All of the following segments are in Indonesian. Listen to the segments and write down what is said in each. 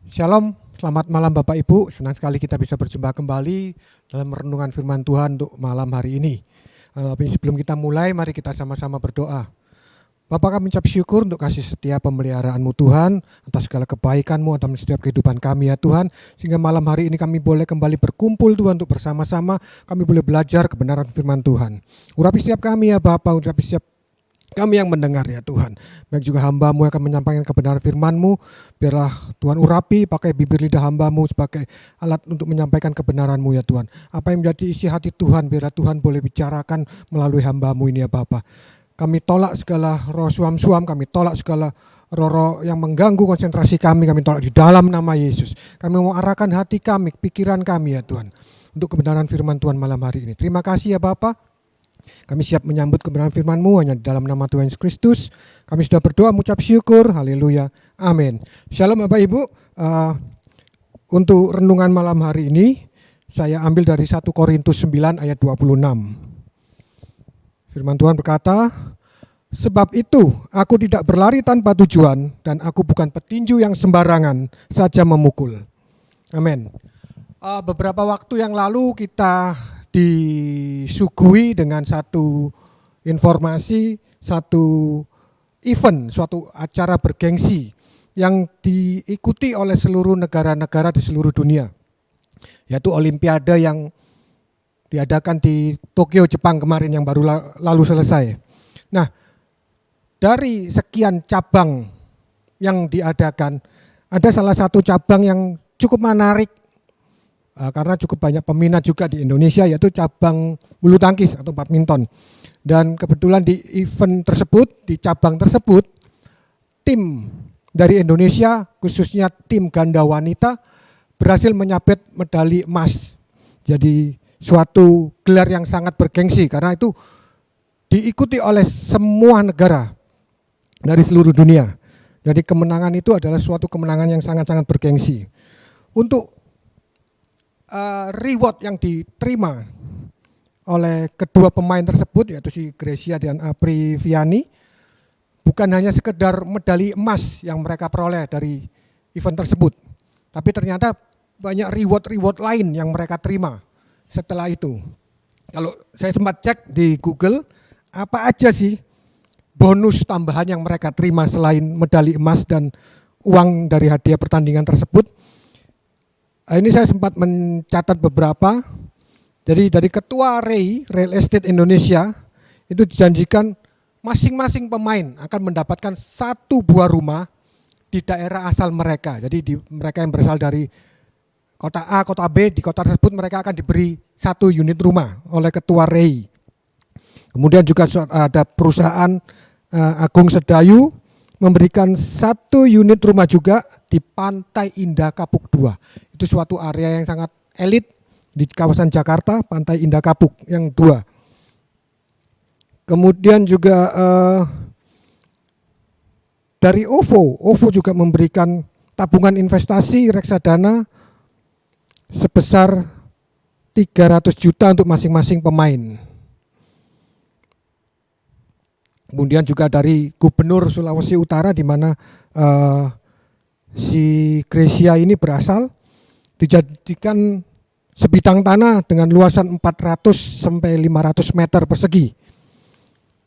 Shalom, selamat malam Bapak Ibu. Senang sekali kita bisa berjumpa kembali dalam renungan firman Tuhan untuk malam hari ini. Tapi sebelum kita mulai, mari kita sama-sama berdoa. Bapa, kami ucap syukur untuk kasih setia pemeliharaan-Mu Tuhan, atas segala kebaikan-Mu dalam setiap kehidupan kami ya Tuhan. Sehingga malam hari ini kami boleh kembali berkumpul Tuhan untuk bersama-sama, kami boleh belajar kebenaran firman Tuhan. Urapi setiap kami ya Bapa, urapi setiap kami yang mendengar ya Tuhan. Baik juga hamba-Mu yang akan menyampaikan kebenaran firman-Mu. Biarlah Tuhan urapi pakai bibir lidah hamba-Mu sebagai alat untuk menyampaikan kebenaran-Mu ya Tuhan. Apa yang menjadi isi hati Tuhan, biarlah Tuhan boleh bicarakan melalui hamba-Mu ini ya Bapa. Kami tolak segala roh suam-suam, kami tolak segala roh-roh yang mengganggu konsentrasi kami tolak di dalam nama Yesus. Kami mau arahkan hati kami, pikiran kami ya Tuhan, untuk kebenaran firman Tuhan malam hari ini. Terima kasih ya Bapa. Kami siap menyambut kebenaran firman-Mu hanya di dalam nama Tuhan Yesus Kristus. Kami sudah berdoa mengucap syukur, haleluya, amin. Shalom Bapak Ibu. Untuk renungan malam hari ini, saya ambil dari 1 Korintus 9 ayat 26. Firman Tuhan berkata, sebab itu aku tidak berlari tanpa tujuan dan aku bukan petinju yang sembarangan saja memukul. Amin. Beberapa waktu yang lalu kita disuguhi dengan satu informasi, satu event, suatu acara bergengsi yang diikuti oleh seluruh negara-negara di seluruh dunia, yaitu Olimpiade yang diadakan di Tokyo, Jepang kemarin yang baru lalu selesai. Nah, dari sekian cabang yang diadakan, ada salah satu cabang yang cukup menarik karena cukup banyak peminat juga di Indonesia, yaitu cabang bulu tangkis atau badminton. Dan kebetulan di event tersebut, di cabang tersebut, tim dari Indonesia, khususnya tim ganda wanita, berhasil menyabet medali emas. Jadi suatu gelar yang sangat bergengsi, karena itu diikuti oleh semua negara dari seluruh dunia. Jadi kemenangan itu adalah suatu kemenangan yang sangat-sangat bergengsi. Untuk reward yang diterima oleh kedua pemain tersebut, yaitu si Grecia dan Apriviani, bukan hanya sekedar medali emas yang mereka peroleh dari event tersebut, tapi ternyata banyak reward lain yang mereka terima setelah itu. Kalau saya sempat cek di Google, apa aja sih bonus tambahan yang mereka terima selain medali emas dan uang dari hadiah pertandingan tersebut. Ini saya sempat mencatat beberapa. Jadi dari Ketua Real Estate Indonesia itu dijanjikan masing-masing pemain akan mendapatkan satu buah rumah di daerah asal mereka. Jadi mereka yang berasal dari kota A, kota B, di kota tersebut mereka akan diberi satu unit rumah oleh Ketua REI. Kemudian juga ada perusahaan Agung Sedayu memberikan satu unit rumah juga di Pantai Indah Kapuk 2. Itu suatu area yang sangat elit di kawasan Jakarta, Pantai Indah Kapuk yang 2. Kemudian juga dari OVO juga memberikan tabungan investasi reksadana sebesar 300 juta untuk masing-masing pemain. Kemudian juga dari Gubernur Sulawesi Utara, di mana si Grecia ini berasal, dijadikan sebidang tanah dengan luasan 400 sampai 500 meter persegi.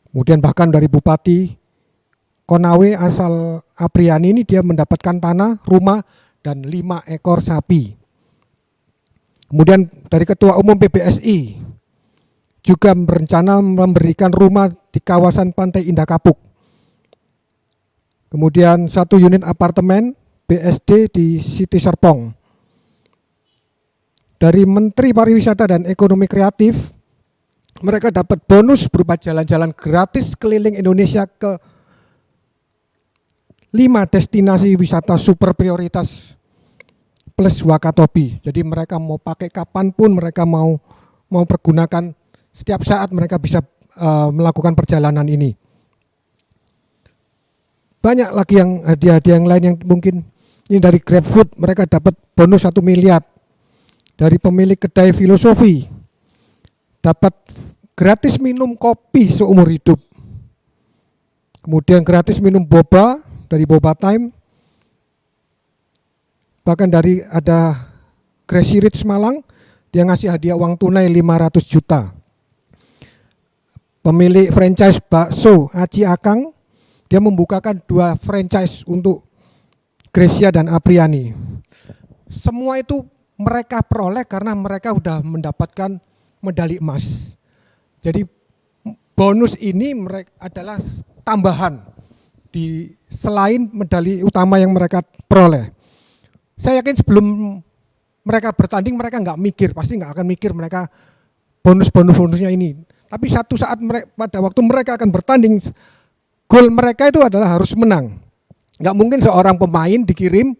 Kemudian bahkan dari Bupati Konawe asal Apriani ini, dia mendapatkan tanah, rumah, dan 5 ekor sapi. Kemudian dari Ketua Umum PBSI juga berencana memberikan rumah di kawasan Pantai Indah Kapuk. Kemudian 1 unit apartemen BSD di Siti Serpong. Dari Menteri Pariwisata dan Ekonomi Kreatif, mereka dapat bonus berupa jalan-jalan gratis keliling Indonesia ke 5 destinasi wisata super prioritas plus Wakatobi. Jadi mereka mau pakai kapanpun, mereka mau pergunakan, setiap saat mereka bisa melakukan perjalanan ini. Banyak lagi yang hadiah-hadiah yang lain yang mungkin ini dari GrabFood, mereka dapat bonus 1 miliar. Dari pemilik kedai filosofi dapat gratis minum kopi seumur hidup. Kemudian gratis minum boba dari Boba Time. Bahkan dari ada Gracie Rich Malang, dia ngasih hadiah uang tunai 500 juta. Pemilik franchise bakso Aci Akang, dia membukakan 2 franchise untuk Gracia dan Apriani. Semua itu mereka peroleh karena mereka sudah mendapatkan medali emas. Jadi bonus ini mereka adalah tambahan di selain medali utama yang mereka peroleh. Saya yakin sebelum mereka bertanding mereka nggak mikir, pasti nggak akan mikir mereka bonusnya ini. Tapi satu saat pada waktu mereka akan bertanding, goal mereka itu adalah harus menang. Nggak mungkin seorang pemain dikirim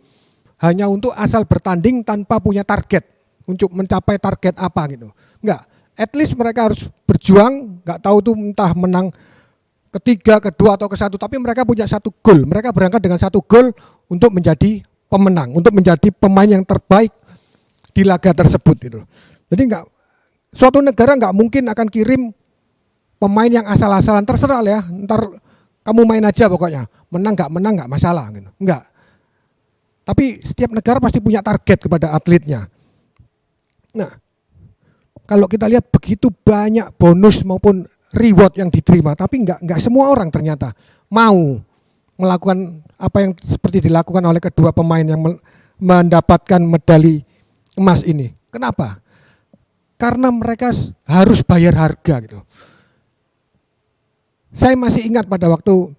hanya untuk asal bertanding tanpa punya target untuk mencapai target apa gitu. Nggak, at least mereka harus berjuang, nggak tahu tuh entah menang ketiga, kedua atau ke-1, tapi mereka punya satu goal. Mereka berangkat dengan satu goal untuk menjadi pemenang, untuk menjadi pemain yang terbaik di laga tersebut gitu. Jadi suatu negara nggak mungkin akan kirim pemain yang asal-asalan, terserah ya, ntar kamu main aja pokoknya, menang nggak masalah gitu. Enggak. Tapi setiap negara pasti punya target kepada atletnya. Nah, kalau kita lihat begitu banyak bonus maupun reward yang diterima, tapi nggak semua orang ternyata mau melakukan apa yang seperti dilakukan oleh kedua pemain yang mendapatkan medali emas ini. Kenapa? Karena mereka harus bayar harga gitu. Saya masih ingat pada waktu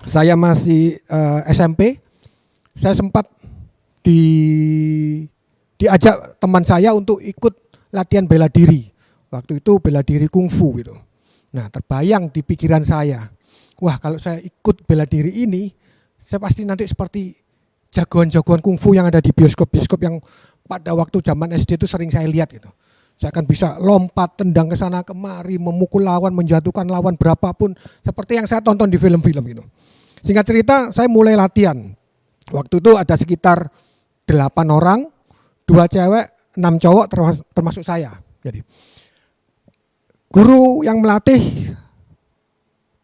saya masih SMP, saya sempat diajak teman saya untuk ikut latihan bela diri. Waktu itu bela diri kungfu gitu. Nah, terbayang di pikiran saya, wah kalau saya ikut bela diri ini, saya pasti nanti seperti jagoan-jagoan kungfu yang ada di bioskop-bioskop yang pada waktu zaman SD itu sering saya lihat gitu. Saya akan bisa lompat, tendang ke sana kemari, memukul lawan, menjatuhkan lawan berapapun, seperti yang saya tonton di film-film gitu. Singkat cerita, saya mulai latihan. Waktu itu ada sekitar 8 orang, 2 cewek, 6 cowok termasuk saya. Jadi guru yang melatih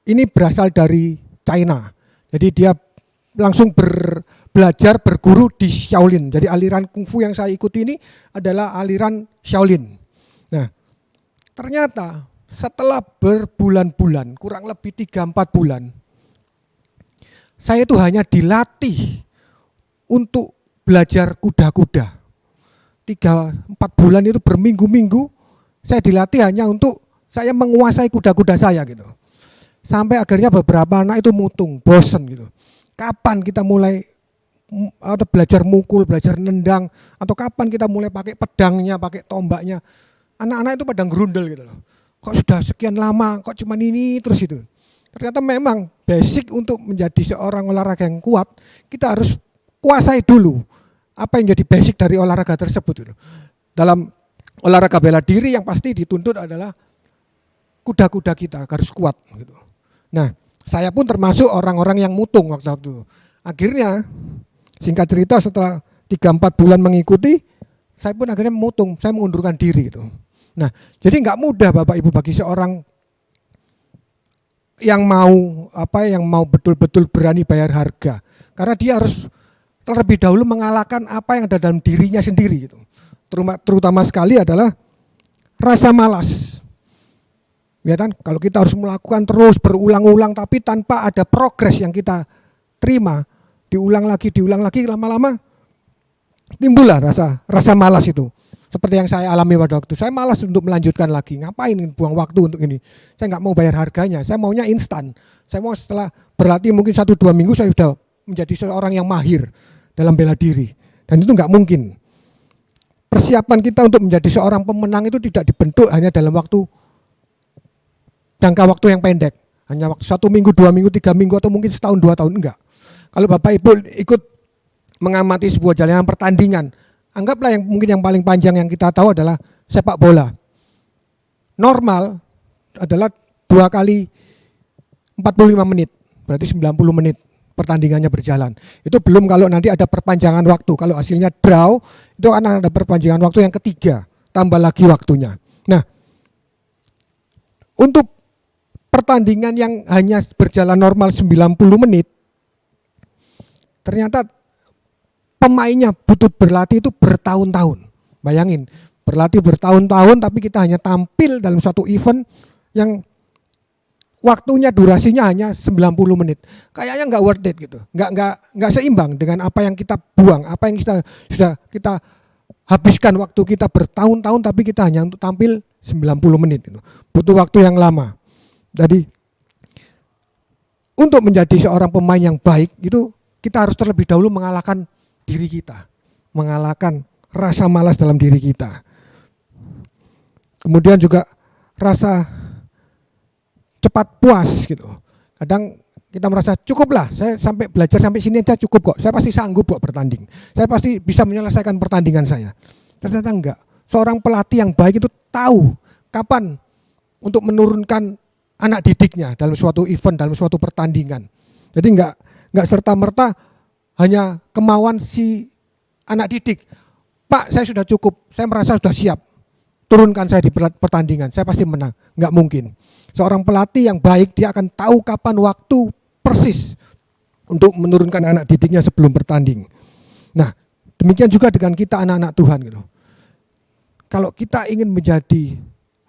ini berasal dari China. Jadi dia langsung belajar berguru di Shaolin. Jadi aliran kungfu yang saya ikuti ini adalah aliran Shaolin. Nah, ternyata setelah berbulan-bulan, kurang lebih 3-4 bulan, saya itu hanya dilatih untuk belajar kuda-kuda. 3-4 bulan itu berminggu-minggu saya dilatih hanya untuk saya menguasai kuda-kuda saya gitu. Sampai akhirnya beberapa anak itu mutung, bosen gitu. Kapan kita mulai atau belajar mukul, belajar nendang, atau kapan kita mulai pakai pedangnya, pakai tombaknya. Anak-anak itu pada gerundel gitu loh. Kok sudah sekian lama, kok cuma ini terus itu. Ternyata memang basic untuk menjadi seorang olahraga yang kuat, kita harus kuasai dulu apa yang jadi basic dari olahraga tersebut gitu. Dalam olahraga bela diri yang pasti dituntut adalah kuda-kuda kita harus kuat gitu. Nah, saya pun termasuk orang-orang yang mutung waktu itu. Akhirnya singkat cerita setelah 3-4 bulan mengikuti, saya pun akhirnya mutung, saya mengundurkan diri gitu. Nah, jadi nggak mudah Bapak Ibu bagi seorang yang mau betul-betul berani bayar harga, karena dia harus terlebih dahulu mengalahkan apa yang ada dalam dirinya sendiri gitu. Terutama sekali adalah rasa malas. Ya kan, kalau kita harus melakukan terus berulang-ulang tapi tanpa ada progres yang kita terima, diulang lagi, lama-lama timbullah rasa malas itu. Seperti yang saya alami pada waktu, saya malas untuk melanjutkan lagi. Ngapain buang waktu untuk ini? Saya nggak mau bayar harganya, saya maunya instan. Saya mau setelah berlatih mungkin 1-2 minggu saya sudah menjadi seorang yang mahir dalam bela diri. Dan itu nggak mungkin. Persiapan kita untuk menjadi seorang pemenang itu tidak dibentuk hanya dalam jangka waktu yang pendek. Hanya waktu 1 minggu, 2 minggu, 3 minggu, atau mungkin setahun, 2 tahun, enggak. Kalau Bapak Ibu ikut mengamati sebuah jalanan pertandingan, anggaplah yang paling panjang yang kita tahu adalah sepak bola. Normal adalah 2 kali 45 menit, berarti 90 menit pertandingannya berjalan. Itu belum kalau nanti ada perpanjangan waktu. Kalau hasilnya draw, itu akan ada perpanjangan waktu yang ketiga, tambah lagi waktunya. Nah, untuk pertandingan yang hanya berjalan normal 90 menit, ternyata pemainnya butuh berlatih itu bertahun-tahun. Bayangin, berlatih bertahun-tahun tapi kita hanya tampil dalam suatu event yang waktunya durasinya hanya 90 menit. Kayaknya nggak worth it gitu. Nggak seimbang dengan apa yang kita buang, apa yang sudah kita habiskan waktu kita bertahun-tahun tapi kita hanya untuk tampil 90 menit gitu. Butuh waktu yang lama. Jadi untuk menjadi seorang pemain yang baik itu kita harus terlebih dahulu mengalahkan diri kita, mengalahkan rasa malas dalam diri kita. Kemudian juga rasa cepat puas gitu. Kadang kita merasa cukuplah, saya sampai belajar sampai sini aja cukup kok. Saya pasti sanggup kok bertanding. Saya pasti bisa menyelesaikan pertandingan saya. Ternyata enggak. Seorang pelatih yang baik itu tahu kapan untuk menurunkan anak didiknya dalam suatu event, dalam suatu pertandingan. Jadi enggak serta-merta hanya kemauan si anak didik. Pak, saya sudah cukup, saya merasa sudah siap. Turunkan saya di pertandingan, saya pasti menang. Enggak mungkin. Seorang pelatih yang baik, dia akan tahu kapan waktu persis untuk menurunkan anak didiknya sebelum bertanding. Nah, demikian juga dengan kita anak-anak Tuhan gitu. Kalau kita ingin menjadi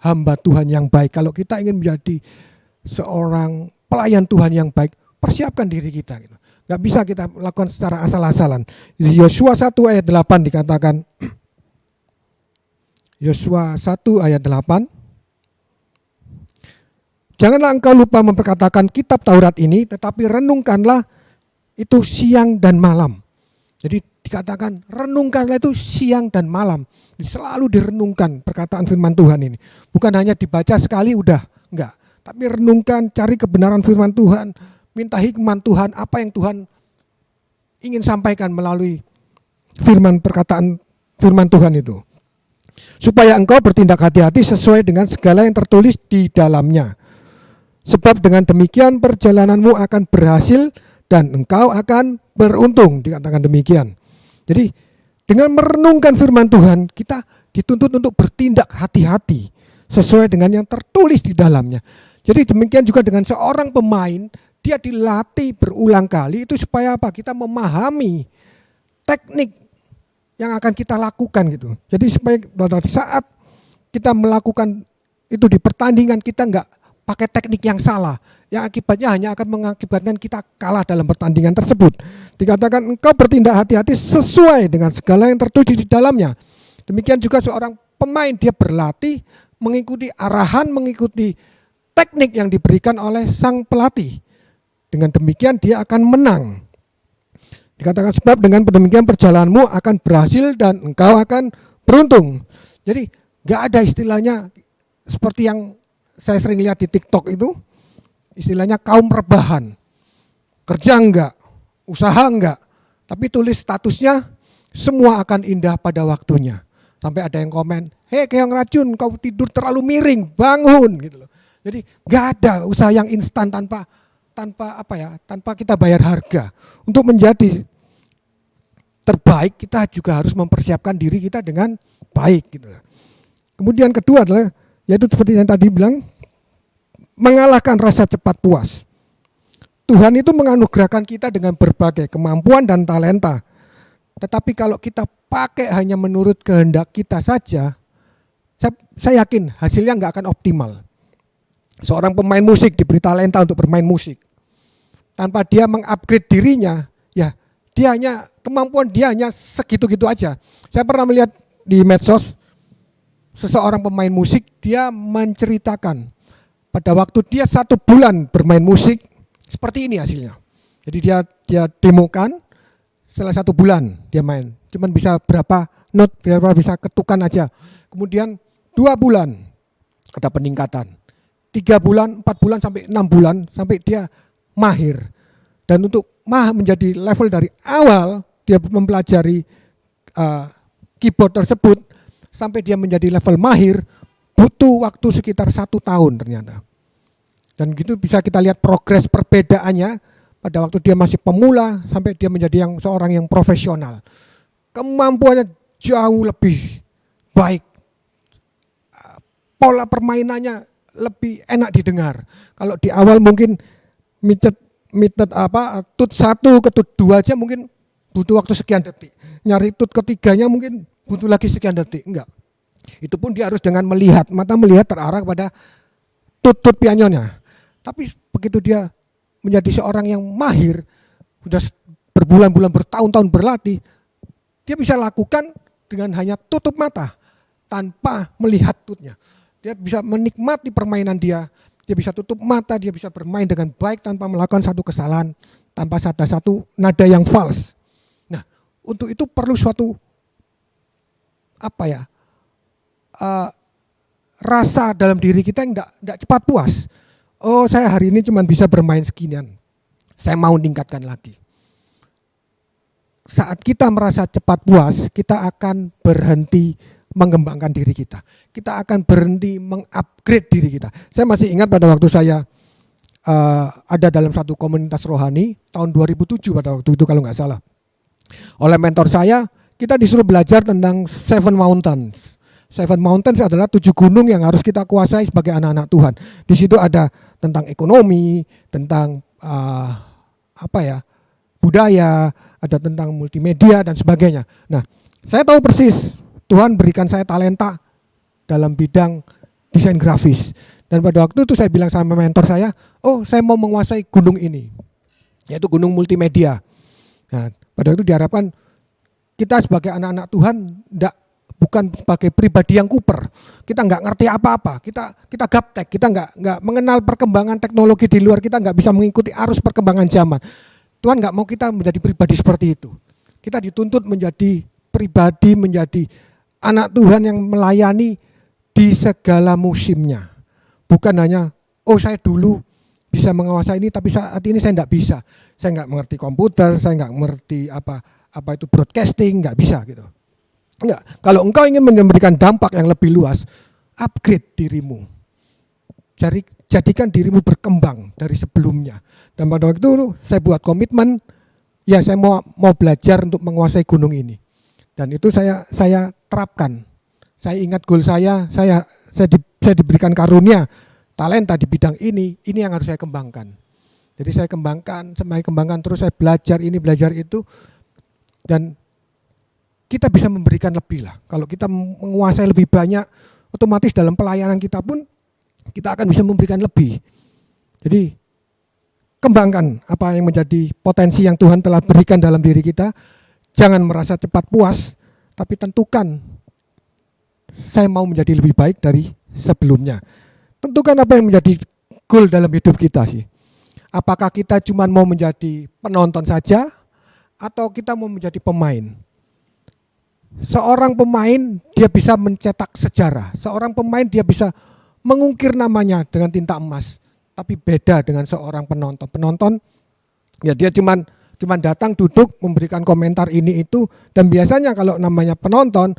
hamba Tuhan yang baik, kalau kita ingin menjadi seorang pelayan Tuhan yang baik, persiapkan diri kita gitu. Gak bisa kita lakukan secara asal-asalan. Di Yosua 1 ayat 8 dikatakan, Yosua 1 ayat 8, janganlah engkau lupa memperkatakan kitab Taurat ini, tetapi renungkanlah itu siang dan malam. Jadi dikatakan renungkanlah itu siang dan malam. Selalu direnungkan perkataan firman Tuhan ini. Bukan hanya dibaca sekali udah, enggak. Tapi renungkan, cari kebenaran firman Tuhan, minta hikmat Tuhan, apa yang Tuhan ingin sampaikan melalui perkataan firman Tuhan itu. Supaya engkau bertindak hati-hati sesuai dengan segala yang tertulis di dalamnya. Sebab dengan demikian perjalananmu akan berhasil dan engkau akan beruntung, dikatakan demikian. Jadi dengan merenungkan firman Tuhan, kita dituntut untuk bertindak hati-hati sesuai dengan yang tertulis di dalamnya. Jadi demikian juga dengan seorang pemain, dia dilatih berulang kali itu supaya apa? Kita memahami teknik yang akan kita lakukan gitu. Jadi supaya pada saat kita melakukan itu di pertandingan, kita enggak pakai teknik yang salah, yang akibatnya hanya akan mengakibatkan kita kalah dalam pertandingan tersebut. Dikatakan engkau bertindak hati-hati sesuai dengan segala yang tertulis di dalamnya. Demikian juga seorang pemain, dia berlatih mengikuti arahan, mengikuti teknik yang diberikan oleh sang pelatih. Dengan demikian dia akan menang. Dikatakan sebab dengan demikian perjalananmu akan berhasil dan engkau akan beruntung. Jadi gak ada istilahnya seperti yang saya sering lihat di TikTok itu, istilahnya kaum rebahan. Kerja enggak, usaha enggak, tapi tulis statusnya semua akan indah pada waktunya. Sampai ada yang komen, hei keong racun, kau tidur terlalu miring, bangun gitu loh. Jadi enggak ada usaha yang instan tanpa kita bayar harga. Untuk menjadi terbaik kita juga harus mempersiapkan diri kita dengan baik gitu. Kemudian kedua adalah yaitu seperti yang tadi bilang, mengalahkan rasa cepat puas. Tuhan itu menganugerahkan kita dengan berbagai kemampuan dan talenta. Tetapi kalau kita pakai hanya menurut kehendak kita saja, saya yakin hasilnya nggak akan optimal. Seorang pemain musik diberi talenta untuk bermain musik. Tanpa dia mengupgrade dirinya, ya kemampuan dia hanya segitu-gitu aja. Saya pernah melihat di medsos, seseorang pemain musik, dia menceritakan pada waktu dia 1 bulan bermain musik, seperti ini hasilnya. Jadi dia demokan, setelah 1 bulan dia main, cuman bisa berapa not, berapa bisa ketukan aja. Kemudian 2 bulan ada peningkatan, 3 bulan, 4 bulan sampai 6 bulan sampai dia mahir. Dan untuk menjadi level dari awal dia mempelajari keyboard tersebut sampai dia menjadi level mahir butuh waktu sekitar 1 tahun ternyata. Dan gitu bisa kita lihat progres perbedaannya pada waktu dia masih pemula sampai dia menjadi seorang yang profesional. Kemampuannya jauh lebih baik. Pola permainannya lebih enak didengar. Kalau di awal mungkin tut 1 ke tut 2 aja mungkin butuh waktu sekian detik. Nyari tut ketiganya mungkin butuh lagi sekian detik. Enggak. Itu pun dia harus dengan melihat, mata melihat terarah pada tut pianonya. Tapi begitu dia menjadi seorang yang mahir, sudah berbulan-bulan, bertahun-tahun berlatih, dia bisa lakukan dengan hanya tutup mata tanpa melihat tutnya. Dia bisa menikmati permainan dia bisa tutup mata, dia bisa bermain dengan baik tanpa melakukan satu kesalahan, tanpa satu nada yang false. Nah, untuk itu perlu suatu rasa dalam diri kita yang enggak cepat puas. Oh, saya hari ini cuma bisa bermain seginian, saya mau meningkatkan lagi. Saat kita merasa cepat puas, kita akan berhenti mengembangkan diri kita. Kita akan berhenti mengupgrade diri kita. Saya masih ingat pada waktu saya ada dalam satu komunitas rohani tahun 2007 pada waktu itu kalau nggak salah. Oleh mentor saya, kita disuruh belajar tentang Seven Mountains. Seven Mountains adalah 7 gunung yang harus kita kuasai sebagai anak-anak Tuhan. Di situ ada tentang ekonomi, tentang budaya, ada tentang multimedia dan sebagainya. Nah, saya tahu persis Tuhan berikan saya talenta dalam bidang desain grafis. Dan pada waktu itu saya bilang sama mentor saya, oh saya mau menguasai gunung ini, yaitu gunung multimedia. Nah, pada waktu itu diharapkan kita sebagai anak-anak Tuhan bukan sebagai pribadi yang kuper. Kita nggak ngerti apa-apa, kita gaptek, kita nggak mengenal perkembangan teknologi di luar, kita nggak bisa mengikuti arus perkembangan zaman. Tuhan nggak mau kita menjadi pribadi seperti itu. Kita dituntut menjadi pribadi, menjadi anak Tuhan yang melayani di segala musimnya. Bukan hanya, oh saya dulu bisa menguasai ini, tapi saat ini saya nggak bisa. Saya nggak mengerti komputer, saya nggak mengerti apa itu broadcasting, nggak bisa gitu. Enggak. Kalau engkau ingin memberikan dampak yang lebih luas, upgrade dirimu. Jadikan dirimu berkembang dari sebelumnya. Dan pada waktu itu saya buat komitmen, ya saya mau belajar untuk menguasai gunung ini. Dan itu saya terapkan. Saya ingat goal saya diberikan karunia, talenta di bidang ini yang harus saya kembangkan. Jadi saya kembangkan, terus saya belajar ini, belajar itu. Dan kita bisa memberikan lebih lah. Kalau kita menguasai lebih banyak, otomatis dalam pelayanan kita pun kita akan bisa memberikan lebih. Jadi kembangkan apa yang menjadi potensi yang Tuhan telah berikan dalam diri kita. Jangan merasa cepat puas, tapi tentukan saya mau menjadi lebih baik dari sebelumnya. Tentukan apa yang menjadi goal dalam hidup kita sih. Apakah kita cuma mau menjadi penonton saja atau kita mau menjadi pemain? Seorang pemain dia bisa mencetak sejarah. Seorang pemain dia bisa mengukir namanya dengan tinta emas. Tapi beda dengan seorang penonton. Penonton ya dia cuma datang duduk memberikan komentar ini itu, dan biasanya kalau namanya penonton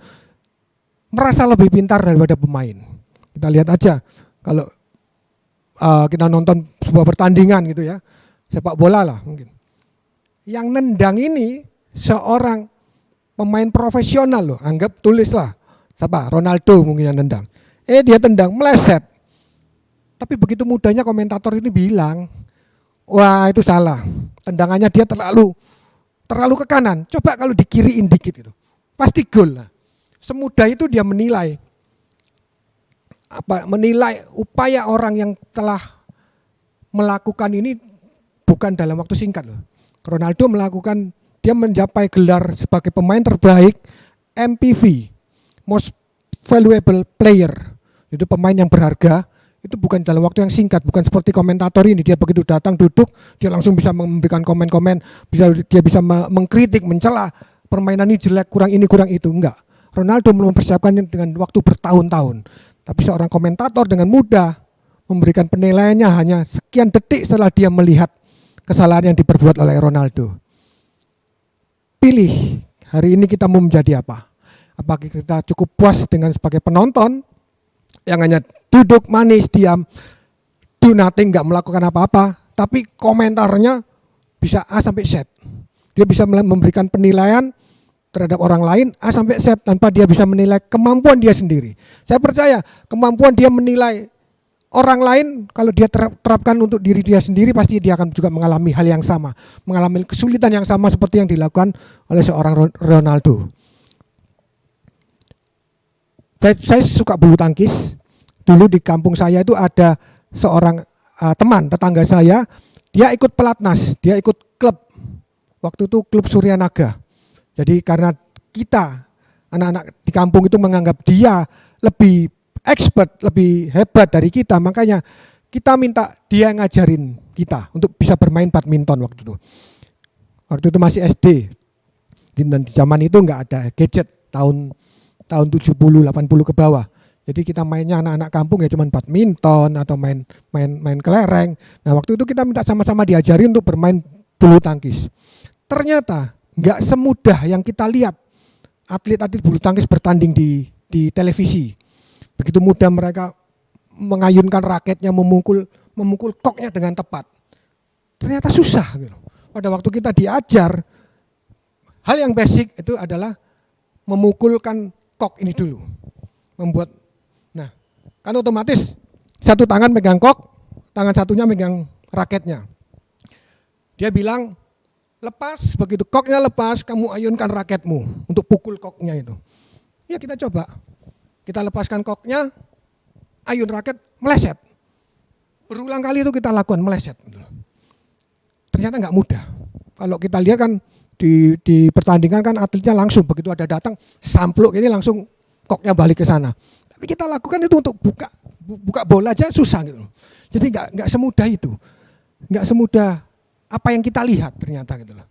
merasa lebih pintar daripada pemain. Kita lihat aja kalau kita nonton sebuah pertandingan gitu ya, sepak bola lah mungkin. Yang nendang ini seorang pemain profesional loh, anggap tulislah siapa, Ronaldo mungkin yang nendang. Dia tendang meleset. Tapi begitu mudahnya komentator ini bilang, wah itu salah, tendangannya dia terlalu ke kanan. Coba kalau dikiriin dikit itu, pasti gol lah. Semudah itu dia menilai upaya orang yang telah melakukan ini bukan dalam waktu singkat loh. Ronaldo dia mencapai gelar sebagai pemain terbaik MPV, Most Valuable Player. Itu pemain yang berharga. Itu bukan dalam waktu yang singkat, bukan seperti komentator ini, dia begitu datang duduk, dia langsung bisa memberikan komen-komen, dia bisa mengkritik, mencela, permainan ini jelek, kurang ini, kurang itu, enggak. Ronaldo mempersiapkannya dengan waktu bertahun-tahun. Tapi seorang komentator dengan mudah memberikan penilaiannya hanya sekian detik setelah dia melihat kesalahan yang diperbuat oleh Ronaldo. Pilih, hari ini kita mau menjadi apa? Apakah kita cukup puas dengan sebagai penonton yang hanya duduk manis, diam, do nothing, gak melakukan apa-apa, tapi komentarnya bisa A sampai Z. Dia bisa memberikan penilaian terhadap orang lain A sampai Z tanpa dia bisa menilai kemampuan dia sendiri. Saya percaya kemampuan dia menilai orang lain kalau dia terapkan untuk diri dia sendiri, pasti dia akan juga mengalami hal yang sama, mengalami kesulitan yang sama seperti yang dilakukan oleh seorang Ronaldo. Saya suka bulu tangkis. Dulu di kampung saya itu ada seorang teman tetangga saya, dia ikut pelatnas, dia ikut klub. Waktu itu klub Suryanaga. Jadi karena kita anak-anak di kampung itu menganggap dia lebih expert, lebih hebat dari kita, makanya kita minta dia ngajarin kita untuk bisa bermain badminton waktu itu. Waktu itu masih SD. Dan di zaman itu nggak ada gadget, tahun 70, 80 ke bawah. Jadi kita mainnya anak-anak kampung ya cuman badminton atau main kelereng. Nah, waktu itu kita minta sama-sama diajari untuk bermain bulu tangkis. Ternyata nggak semudah yang kita lihat atlet-atlet bulu tangkis bertanding di televisi. Begitu mudah mereka mengayunkan raketnya, memukul koknya dengan tepat. Ternyata susah gitu. Pada waktu kita diajar, hal yang basic itu adalah memukulkan kok ini dulu. Nah, kan otomatis satu tangan megang kok, tangan satunya megang raketnya. Dia bilang, lepas, begitu koknya lepas, kamu ayunkan raketmu untuk pukul koknya itu. Ya kita coba. Kita lepaskan koknya, ayun raket, meleset. Berulang kali itu kita lakukan, meleset. Ternyata nggak mudah. Kalau kita lihat kan di pertandingan kan atletnya langsung, begitu ada datang, sampluk ini langsung koknya balik ke sana. Tapi kita lakukan itu untuk buka bola aja susah gitu. Jadi nggak semudah itu. Nggak semudah apa yang kita lihat ternyata gitu loh.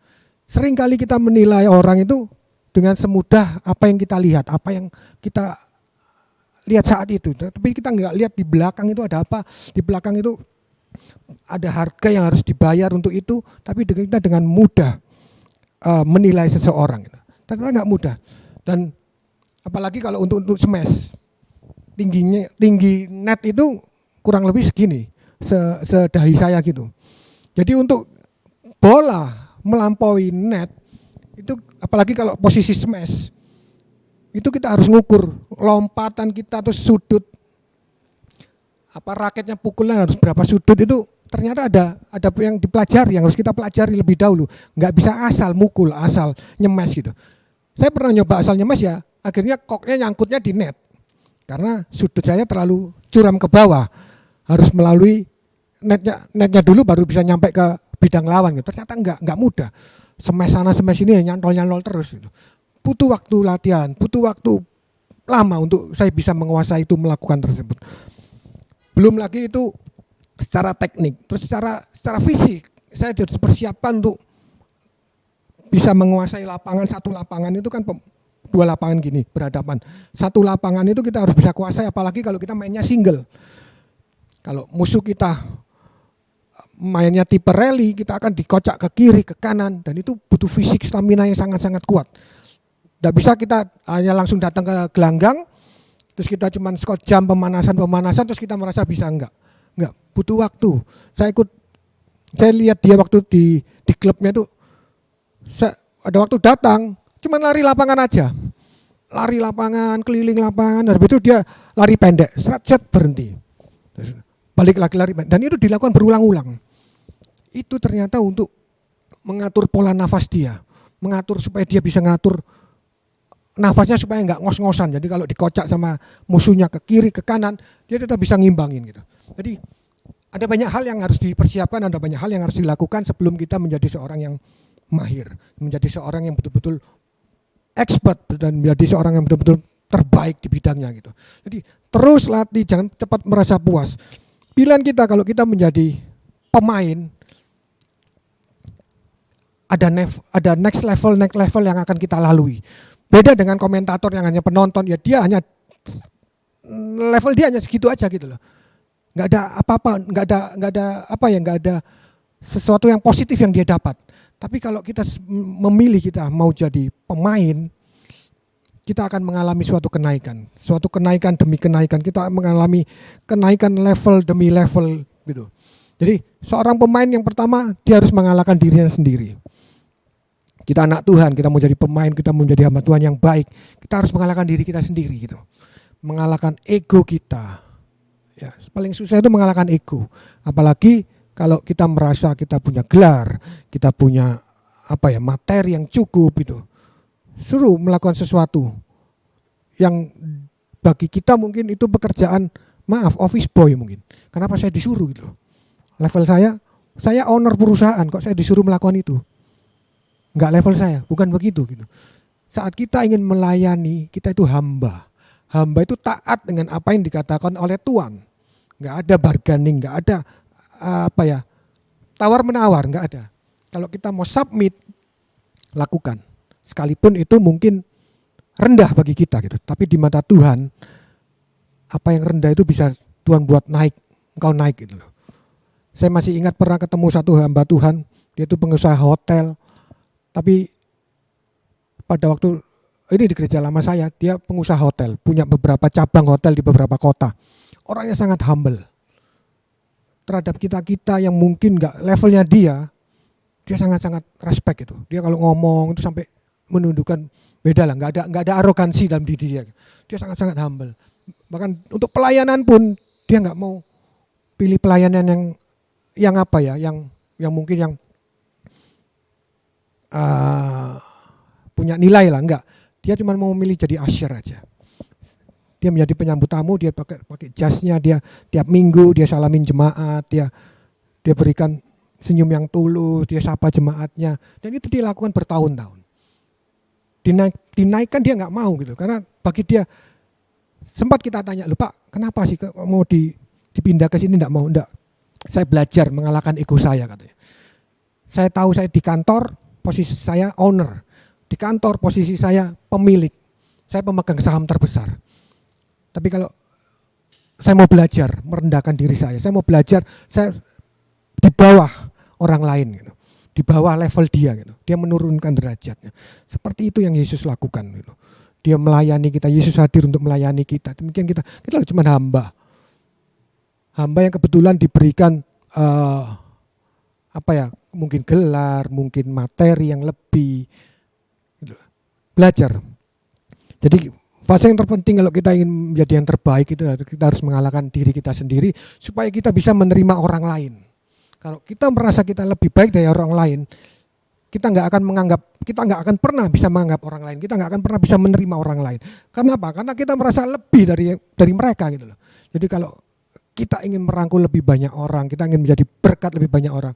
Sering kali kita menilai orang itu dengan semudah apa yang kita lihat, apa yang kita lihat saat itu. Tapi kita nggak lihat di belakang itu ada apa, di belakang itu ada harga yang harus dibayar untuk itu, tapi kita dengan mudah menilai seseorang. Ternyata nggak mudah. Dan apalagi kalau untuk smash, tinggi net itu kurang lebih segini, sedahi saya gitu. Jadi untuk bola melampaui net itu, apalagi kalau posisi smash, itu kita harus ngukur lompatan kita atau sudut raketnya, pukulan harus berapa sudut, itu ternyata ada yang dipelajari, yang harus kita pelajari lebih dahulu. Nggak bisa asal mukul, asal nyemes gitu. Saya pernah nyoba asal nyemes ya, akhirnya koknya nyangkutnya di net karena sudut saya terlalu curam ke bawah, harus melalui netnya dulu baru bisa nyampe ke bidang lawan gitu. Ternyata nggak mudah. Smash sana smash ini nyantol terus gitu. Butuh waktu latihan, butuh waktu lama untuk saya bisa menguasai itu, melakukan tersebut. Belum lagi itu secara teknik, terus secara fisik saya harus persiapkan untuk bisa menguasai lapangan. Satu lapangan itu kan dua lapangan gini berhadapan. Satu lapangan itu kita harus bisa kuasai, apalagi kalau kita mainnya single. Kalau musuh kita mainnya tipe rally, kita akan dikocak ke kiri, ke kanan, dan itu butuh fisik, stamina yang sangat-sangat kuat. Nggak bisa kita hanya langsung datang ke gelanggang, terus kita cuma skot jam pemanasan, terus kita merasa bisa, enggak, butuh waktu. Saya lihat dia waktu di klubnya itu, ada waktu datang, cuma lari lapangan aja, lari lapangan, keliling lapangan, habis itu dia lari pendek, set berhenti, terus balik lagi lari pendek, dan itu dilakukan berulang-ulang. Itu ternyata untuk mengatur pola nafas dia, mengatur supaya dia bisa ngatur nafasnya supaya nggak ngos-ngosan. Jadi kalau dikocak sama musuhnya ke kiri, ke kanan, dia tetap bisa ngimbangin gitu. Jadi ada banyak hal yang harus dipersiapkan, ada banyak hal yang harus dilakukan sebelum kita menjadi seorang yang mahir, menjadi seorang yang betul-betul expert dan menjadi seorang yang betul-betul terbaik di bidangnya gitu. Jadi terus latih, jangan cepat merasa puas. Pilihan kita kalau kita menjadi pemain, ada next level yang akan kita lalui. Beda dengan komentator yang hanya penonton, ya dia hanya level dia hanya segitu aja gitu loh. Nggak ada apa-apa, nggak ada sesuatu yang positif yang dia dapat. Tapi kalau kita memilih kita mau jadi pemain, kita akan mengalami suatu kenaikan demi kenaikan. Kita mengalami kenaikan level demi level gitu. Jadi seorang pemain yang pertama dia harus mengalahkan dirinya sendiri. Kita anak Tuhan, kita mau jadi pemain, kita mau jadi hamba Tuhan yang baik, kita harus mengalahkan diri kita sendiri gitu. Mengalahkan ego kita. Ya, paling susah itu mengalahkan ego. Apalagi kalau kita merasa kita punya gelar, kita punya materi yang cukup itu. Suruh melakukan sesuatu yang bagi kita mungkin itu pekerjaan, maaf, office boy mungkin. Kenapa saya disuruh gitu? Level saya owner perusahaan, kok saya disuruh melakukan itu? Enggak level saya, bukan begitu gitu. Saat kita ingin melayani, kita itu hamba. Hamba itu taat dengan apa yang dikatakan oleh Tuhan. Enggak ada bargaining, enggak ada tawar menawar, enggak ada. Kalau kita mau submit, lakukan. Sekalipun itu mungkin rendah bagi kita gitu. Tapi di mata Tuhan, apa yang rendah itu bisa Tuhan buat naik, engkau naik gitu loh. Saya masih ingat pernah ketemu satu hamba Tuhan, dia itu pengusaha hotel. Tapi pada waktu ini di gereja lama saya, dia pengusaha hotel, punya beberapa cabang hotel di beberapa kota. Orangnya sangat humble. Terhadap kita-kita yang mungkin enggak levelnya dia sangat-sangat respect itu. Dia kalau ngomong itu sampai menundukkan, beda lah, enggak ada arogansi dalam diri dia. Dia sangat-sangat humble. Bahkan untuk pelayanan pun dia enggak mau pilih pelayanan yang mungkin yang punya nilai lah, enggak. Dia cuma mau milih jadi usher aja. Dia menjadi penyambut tamu, dia pakai jasnya, dia tiap minggu dia salamin jemaat, dia berikan senyum yang tulus, dia sapa jemaatnya, dan itu dia lakukan bertahun-tahun. Dinaikkan dia nggak mau gitu, karena bagi dia sempat kita tanya, "Loh Pak, kenapa sih mau dipindah ke sini?" Enggak mau, enggak. Saya belajar mengalahkan ego saya katanya. Saya tahu saya di kantor posisi saya owner, di kantor posisi saya pemilik, saya pemegang saham terbesar. Tapi kalau saya mau belajar merendahkan diri saya mau belajar saya di bawah orang lain gitu, di bawah level dia gitu. Dia menurunkan derajatnya. Seperti itu yang Yesus lakukan gitu. Dia melayani kita, Yesus hadir untuk melayani kita. Demikian kita cuma hamba. Hamba yang kebetulan diberikan mungkin gelar, mungkin materi yang lebih gitu. Belajar. Jadi fase yang terpenting kalau kita ingin menjadi yang terbaik itu kita harus mengalahkan diri kita sendiri supaya kita bisa menerima orang lain. Kalau kita merasa kita lebih baik dari orang lain, kita nggak akan pernah bisa menganggap orang lain, kita nggak akan pernah bisa menerima orang lain. Karena apa? Karena kita merasa lebih dari mereka gitu loh. Jadi kalau kita ingin merangkul lebih banyak orang, kita ingin menjadi berkat lebih banyak orang,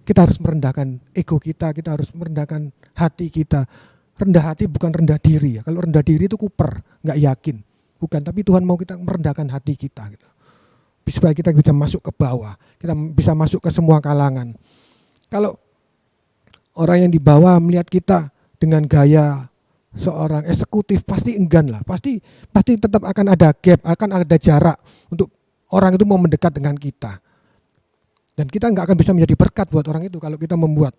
kita harus merendahkan ego kita harus merendahkan hati kita. Rendah hati bukan rendah diri ya. Kalau rendah diri itu kuper, nggak yakin. Bukan, tapi Tuhan mau kita merendahkan hati kita gitu. Supaya kita bisa masuk ke bawah, kita bisa masuk ke semua kalangan. Kalau orang yang di bawah melihat kita dengan gaya seorang eksekutif, pasti enggan lah, pasti tetap akan ada gap, akan ada jarak untuk orang itu mau mendekat dengan kita. Dan kita nggak akan bisa menjadi berkat buat orang itu kalau kita membuat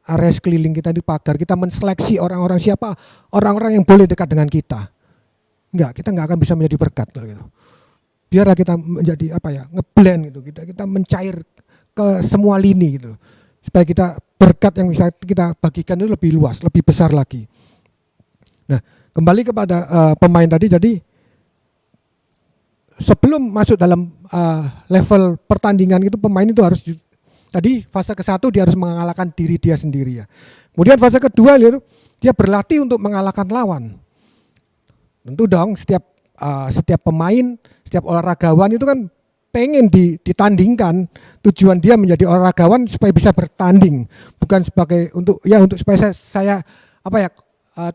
area sekeliling kita di pagar, kita menseleksi orang-orang siapa, orang-orang yang boleh dekat dengan kita. Kita nggak akan bisa menjadi berkat gitu. Biarlah kita menjadi ngeblend gitu, kita mencair ke semua lini gitu. Supaya kita berkat yang bisa kita bagikan itu lebih luas, lebih besar lagi. Nah, kembali kepada pemain tadi, jadi sebelum masuk dalam level pertandingan itu pemain itu harus tadi fase ke-1 dia harus mengalahkan diri dia sendiri ya. Kemudian fase kedua dia berlatih untuk mengalahkan lawan. Tentu dong setiap pemain, setiap olahragawan itu kan pengen ditandingkan. Tujuan dia menjadi olahragawan supaya bisa bertanding, bukan untuk supaya saya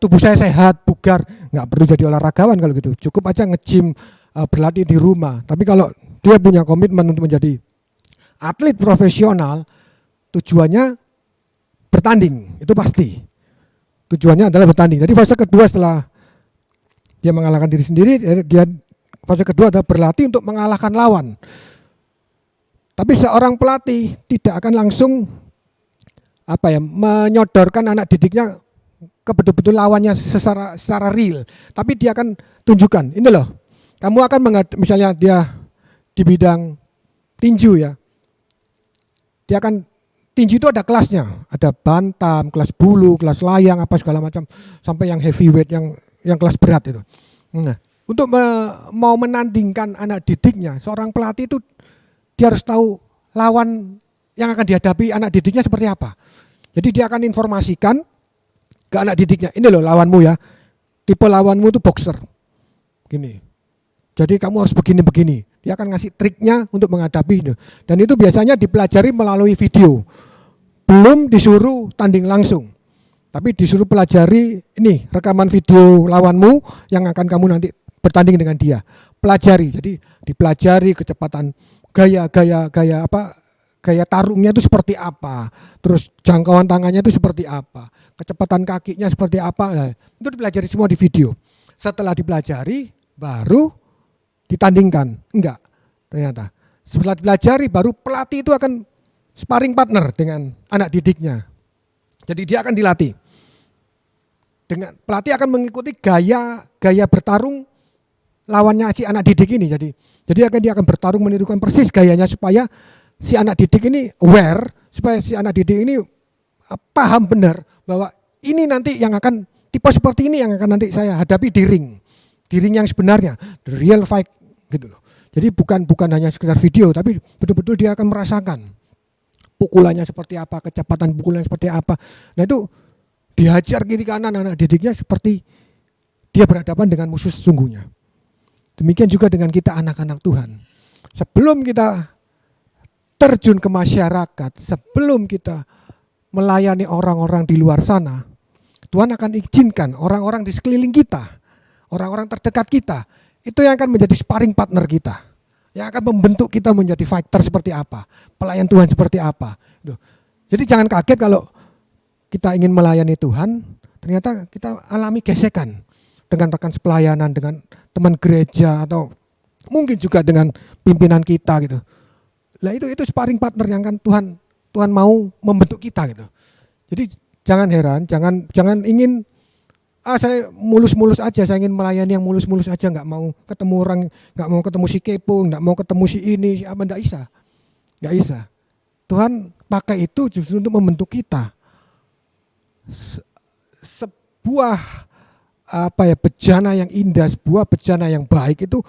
tubuh saya sehat, bugar. Nggak perlu jadi olahragawan kalau gitu. Cukup aja nge-gym, berlatih di rumah. Tapi kalau dia punya komitmen untuk menjadi atlet profesional, tujuannya bertanding, itu pasti. Tujuannya adalah bertanding. Jadi fase kedua setelah dia mengalahkan diri sendiri, fase kedua adalah berlatih untuk mengalahkan lawan. Tapi seorang pelatih tidak akan langsung menyodorkan anak didiknya ke betul-betul lawannya secara real. Tapi dia akan tunjukkan, ini loh, kamu akan misalnya dia di bidang tinju ya. Dia akan tinju itu ada kelasnya, ada bantam, kelas bulu, kelas layang, apa segala macam, sampai yang heavyweight, yang kelas berat itu. Nah, untuk mau menandingkan anak didiknya, seorang pelatih itu dia harus tahu lawan yang akan dihadapi anak didiknya seperti apa. Jadi dia akan informasikan ke anak didiknya, ini loh lawanmu ya, tipe lawanmu itu boxer, gini. Jadi kamu harus begini-begini. Dia akan ngasih triknya untuk menghadapi itu. Dan itu biasanya dipelajari melalui video. Belum disuruh tanding langsung. Tapi disuruh pelajari ini rekaman video lawanmu yang akan kamu nanti bertanding dengan dia. Pelajari. Jadi dipelajari kecepatan gaya tarungnya itu seperti apa. Terus jangkauan tangannya itu seperti apa. Kecepatan kakinya seperti apa. Nah, itu dipelajari semua di video. Setelah dipelajari baru ditandingkan. Enggak, ternyata. Setelah dipelajari baru pelatih itu akan sparring partner dengan anak didiknya. Jadi dia akan dilatih. Dengan pelatih akan mengikuti gaya bertarung lawannya si anak didik ini. Jadi dia akan bertarung menirukan persis gayanya supaya si anak didik ini aware, supaya si anak didik ini paham benar bahwa ini nanti yang akan tipe seperti ini yang akan nanti saya hadapi di ring yang sebenarnya, the real fight gitu loh. Jadi bukan hanya sekedar video, tapi betul-betul dia akan merasakan pukulannya seperti apa, kecepatan pukulannya seperti apa. Nah itu dihajar kiri kanan anak didiknya seperti dia berhadapan dengan musuh sesungguhnya. Demikian juga dengan kita anak-anak Tuhan. Sebelum kita terjun ke masyarakat, sebelum kita melayani orang-orang di luar sana, Tuhan akan izinkan orang-orang di sekeliling kita, orang-orang terdekat kita, itu yang akan menjadi sparring partner kita, yang akan membentuk kita menjadi fighter seperti apa, pelayan Tuhan seperti apa. Jadi jangan kaget kalau kita ingin melayani Tuhan, ternyata kita alami gesekan dengan rekan sepelayanan, dengan teman gereja, atau mungkin juga dengan pimpinan kita gitu. Lah itu sparring partner yang kan Tuhan mau membentuk kita gitu. Jadi jangan heran, jangan ingin saya mulus-mulus aja, saya ingin melayani yang mulus-mulus aja, nggak mau ketemu orang, nggak mau ketemu si kepo, nggak mau ketemu si ini, si apa, nggak bisa. Tuhan pakai itu justru untuk membentuk kita. Sebuah bejana yang indah, sebuah bejana yang baik itu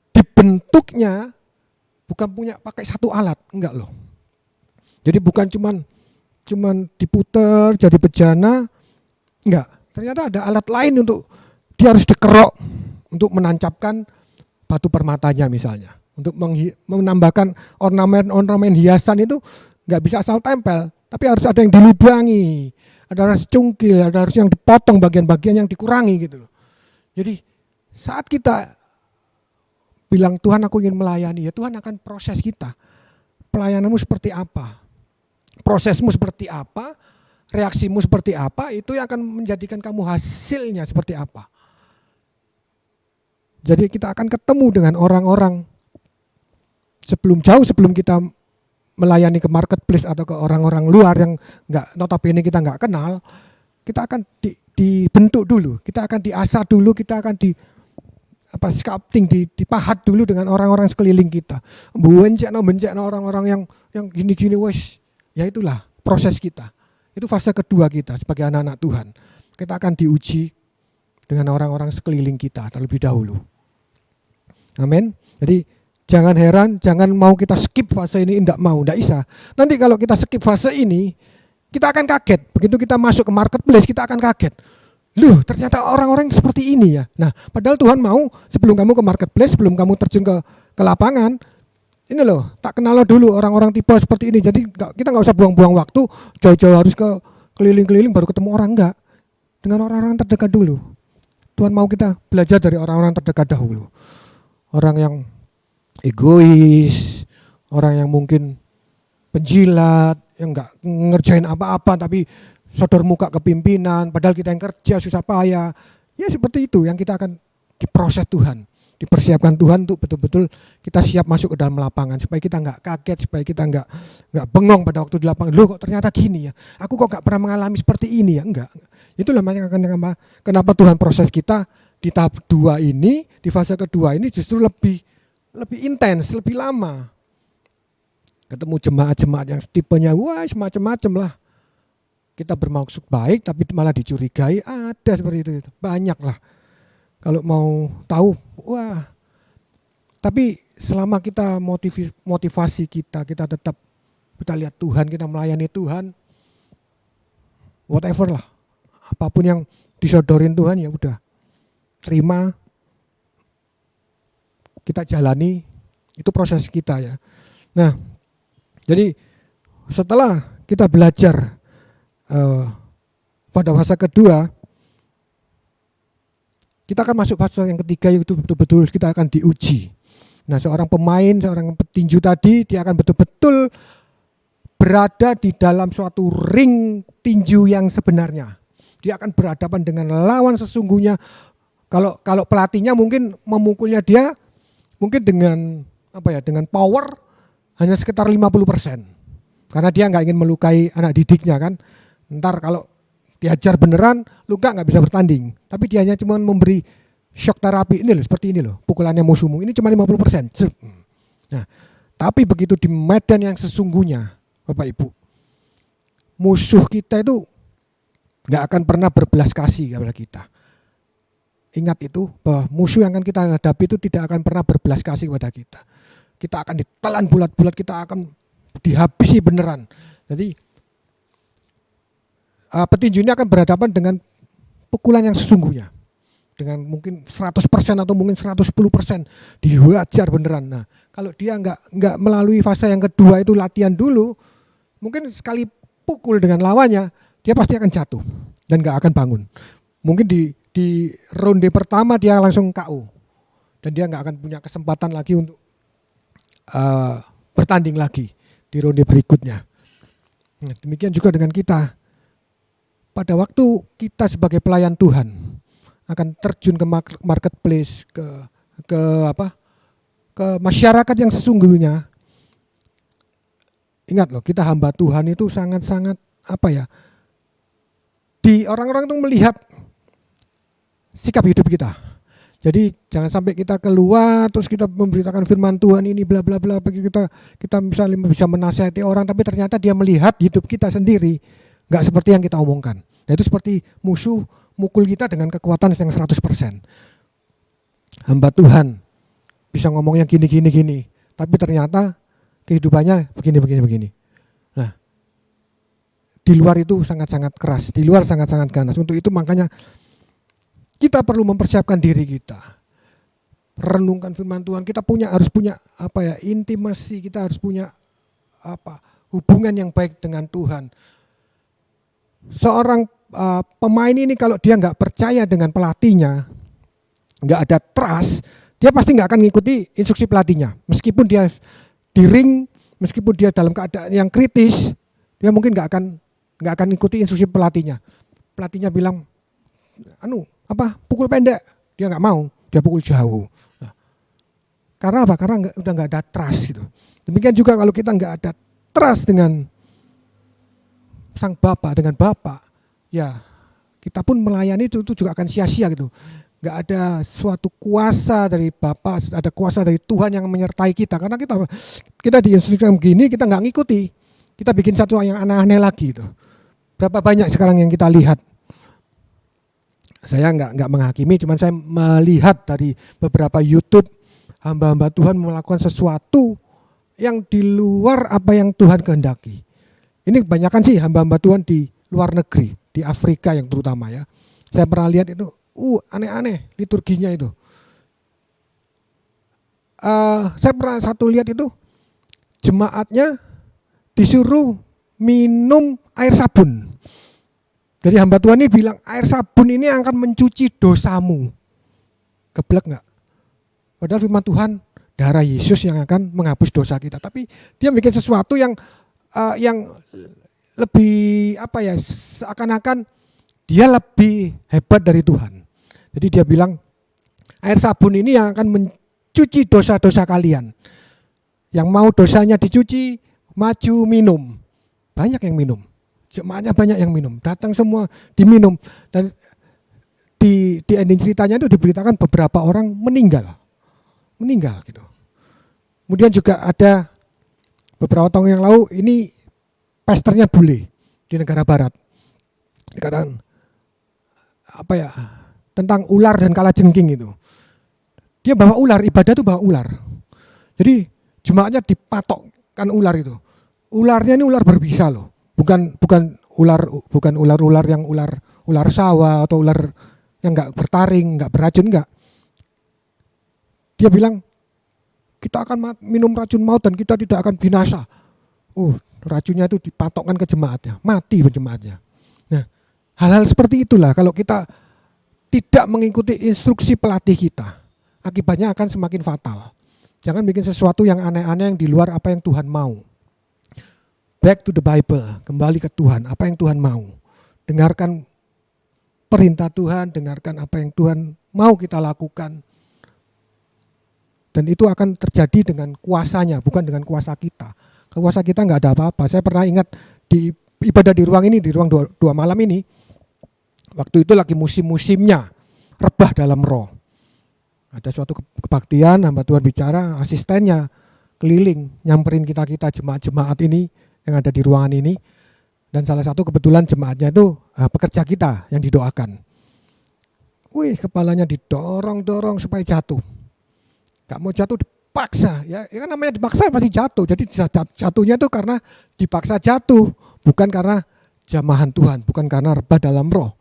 dibentuknya bukan pakai satu alat, enggak loh. Jadi bukan cuman diputer jadi bejana, enggak. Ternyata ada alat lain untuk dia harus dikerok untuk menancapkan batu permatanya misalnya. Untuk menambahkan ornamen hiasan itu enggak bisa asal tempel, tapi harus ada yang dilubangi, ada harus cungkil, ada harus yang dipotong bagian-bagian yang dikurangi gitu loh. Jadi saat kita bilang Tuhan aku ingin melayani, ya Tuhan akan proses kita. Pelayananmu seperti apa? Prosesmu seperti apa? Reaksimu seperti apa? Itu yang akan menjadikan kamu hasilnya seperti apa. Jadi kita akan ketemu dengan orang-orang sebelum kita melayani ke marketplace atau ke orang-orang luar yang notabene kita nggak kenal, kita akan dibentuk dulu, kita akan diasah dulu, kita akan sculpting, dipahat dulu dengan orang-orang sekeliling kita. Bencana orang-orang yang gini-gini, wes, ya itulah proses kita. Itu fase kedua kita sebagai anak-anak Tuhan. Kita akan diuji dengan orang-orang sekeliling kita terlebih dahulu. Amin. Jadi jangan heran, jangan mau kita skip fase ini, enggak bisa. Nanti kalau kita skip fase ini, kita akan kaget. Begitu kita masuk ke marketplace, kita akan kaget. Loh, ternyata orang-orang seperti ini ya. Nah, padahal Tuhan mau sebelum kamu ke marketplace, sebelum kamu terjun ke lapangan, ini loh, tak kenal dulu orang-orang tipe seperti ini. Jadi kita nggak usah buang-buang waktu, jauh-jauh harus ke keliling-keliling baru ketemu orang, enggak. Dengan orang-orang terdekat dulu. Tuhan mau kita belajar dari orang-orang terdekat dahulu. Orang yang egois, orang yang mungkin penjilat, yang enggak ngerjain apa-apa tapi sodor muka ke pimpinan, padahal kita yang kerja susah payah. Ya seperti itu yang kita akan diproses Tuhan, dipersiapkan Tuhan untuk betul-betul kita siap masuk ke dalam lapangan, supaya kita enggak kaget, supaya kita enggak bengong pada waktu di lapangan. Loh kok ternyata gini ya, aku kok enggak pernah mengalami seperti ini ya, enggak. Itulah makanya kenapa Tuhan proses kita di tahap 2 ini, di fase kedua ini justru lebih intens, lebih lama. Ketemu jemaat-jemaat yang tipenya semacam-macam lah. Kita bermaksud baik tapi malah dicurigai, ada seperti itu, banyak lah. kalau mau tahu, wah. Tapi selama kita motivasi kita tetap kita lihat Tuhan, kita melayani Tuhan, whatever lah, apapun yang disodorin Tuhan ya udah terima, kita jalani, itu proses kita ya. Nah, jadi setelah kita belajar pada fase kedua, kita akan masuk fase yang ketiga, yaitu betul-betul kita akan diuji. Nah, seorang pemain, seorang petinju tadi, dia akan betul-betul berada di dalam suatu ring tinju yang sebenarnya. Dia akan berhadapan dengan lawan sesungguhnya. Kalau pelatihnya mungkin memukulnya dia mungkin dengan dengan power hanya sekitar 50%. Karena dia nggak ingin melukai anak didiknya kan. Ntar kalau diajar beneran, luka nggak bisa bertanding. Tapi dia hanya cuma memberi shock terapi ini loh, seperti ini loh, pukulannya musuhmu ini cuma 50%. Nah, tapi begitu di medan yang sesungguhnya, Bapak Ibu, musuh kita itu nggak akan pernah berbelas kasih kepada kita. Ingat itu, bahwa musuh yang akan kita hadapi itu tidak akan pernah berbelas kasih kepada kita. Kita akan ditelan bulat-bulat, kita akan dihabisi beneran. Jadi petinju ini akan berhadapan dengan pukulan yang sesungguhnya. Dengan mungkin 100% atau mungkin 110% dihajar beneran. Nah, kalau dia nggak melalui fase yang kedua itu latihan dulu, mungkin sekali pukul dengan lawannya, dia pasti akan jatuh dan nggak akan bangun. Mungkin di ronde pertama dia langsung KO dan dia nggak akan punya kesempatan lagi untuk bertanding lagi di ronde berikutnya. Nah, demikian juga dengan kita. Pada waktu kita sebagai pelayan Tuhan akan terjun ke marketplace, ke masyarakat yang sesungguhnya. Ingat loh, kita hamba Tuhan itu sangat-sangat di orang-orang itu melihat sikap hidup kita. Jadi jangan sampai kita keluar terus kita memberitakan firman Tuhan ini bla bla bla, kita misalnya bisa menasihati orang tapi ternyata dia melihat hidup kita sendiri nggak seperti yang kita omongkan. Nah, itu seperti musuh mukul kita dengan kekuatan yang 100%. Hamba Tuhan bisa ngomongnya gini, tapi ternyata kehidupannya begini. Nah, di luar itu sangat-sangat keras, di luar sangat-sangat ganas. Untuk itu makanya kita perlu mempersiapkan diri kita. Renungkan firman Tuhan, kita harus punya intimasi, kita harus punya hubungan yang baik dengan Tuhan. Seorang pemain ini kalau dia nggak percaya dengan pelatihnya, nggak ada trust, dia pasti nggak akan mengikuti instruksi pelatihnya. Meskipun dia di ring, meskipun dia dalam keadaan yang kritis, dia mungkin nggak akan mengikuti instruksi pelatihnya. Pelatihnya bilang, pukul pendek, dia nggak mau, dia pukul jauh. Nah, karena apa? Karena udah nggak ada trust gitu. Demikian juga kalau kita nggak ada trust dengan Sang Bapa, dengan Bapa, ya kita pun melayani itu juga akan sia-sia gitu. Gak ada suatu kuasa dari Bapa, ada kuasa dari Tuhan yang menyertai kita. Karena kita diinstruksikan begini, kita nggak ngikuti. Kita bikin satu yang aneh-aneh lagi gitu. Berapa banyak sekarang yang kita lihat. Saya nggak menghakimi, cuman saya melihat dari beberapa YouTube hamba-hamba Tuhan melakukan sesuatu yang di luar apa yang Tuhan kehendaki. Ini kebanyakan sih hamba-hamba Tuhan di luar negeri, di Afrika yang terutama ya. Saya pernah lihat itu, aneh-aneh liturginya itu. Saya pernah lihat itu, jemaatnya disuruh minum air sabun. Jadi hamba Tuhan ini bilang, air sabun ini akan mencuci dosamu. Geblek enggak? Padahal firman Tuhan, darah Yesus yang akan menghapus dosa kita. Tapi dia bikin sesuatu yang lebih seakan-akan dia lebih hebat dari Tuhan. Jadi dia bilang air sabun ini yang akan mencuci dosa-dosa kalian. Yang mau dosanya dicuci, maju minum. Banyak yang minum. Jemaatnya banyak yang minum. Datang semua diminum. Dan di ending ceritanya itu diberitakan beberapa orang meninggal gitu. Kemudian juga ada beberapa tahun yang lalu ini pesternya bule di negara barat. Kadang tentang ular dan kalajengking itu. Dia bawa ular, ibadah itu bawa ular. Jadi jemaatnya dipatokkan ular itu. Ularnya ini ular berbisa loh. Bukan ular yang ular sawah atau ular yang enggak bertaring, enggak beracun, enggak. Dia bilang kita akan minum racun maut dan kita tidak akan binasa. Racunnya itu dipatokkan ke jemaatnya, mati jemaatnya. Nah, hal-hal seperti itulah kalau kita tidak mengikuti instruksi pelatih kita, akibatnya akan semakin fatal. Jangan bikin sesuatu yang aneh-aneh yang di luar apa yang Tuhan mau. Back to the Bible, kembali ke Tuhan, apa yang Tuhan mau. Dengarkan perintah Tuhan, dengarkan apa yang Tuhan mau kita lakukan. Dan itu akan terjadi dengan kuasanya, bukan dengan kuasa kita. Kuasa kita nggak ada apa-apa. Saya pernah ingat di ibadah di ruang ini, di ruang dua malam ini, waktu itu lagi musim-musimnya rebah dalam roh. Ada suatu kebaktian, hamba Tuhan bicara, asistennya keliling, nyamperin kita jemaat-jemaat ini yang ada di ruangan ini. Dan salah satu kebetulan jemaatnya itu pekerja kita yang didoakan. Kepalanya didorong-dorong supaya jatuh. Gak mau jatuh, dipaksa. Ya kan namanya dipaksa pasti jatuh. Jadi jatuhnya itu karena dipaksa jatuh, bukan karena jamahan Tuhan, bukan karena rebah dalam roh.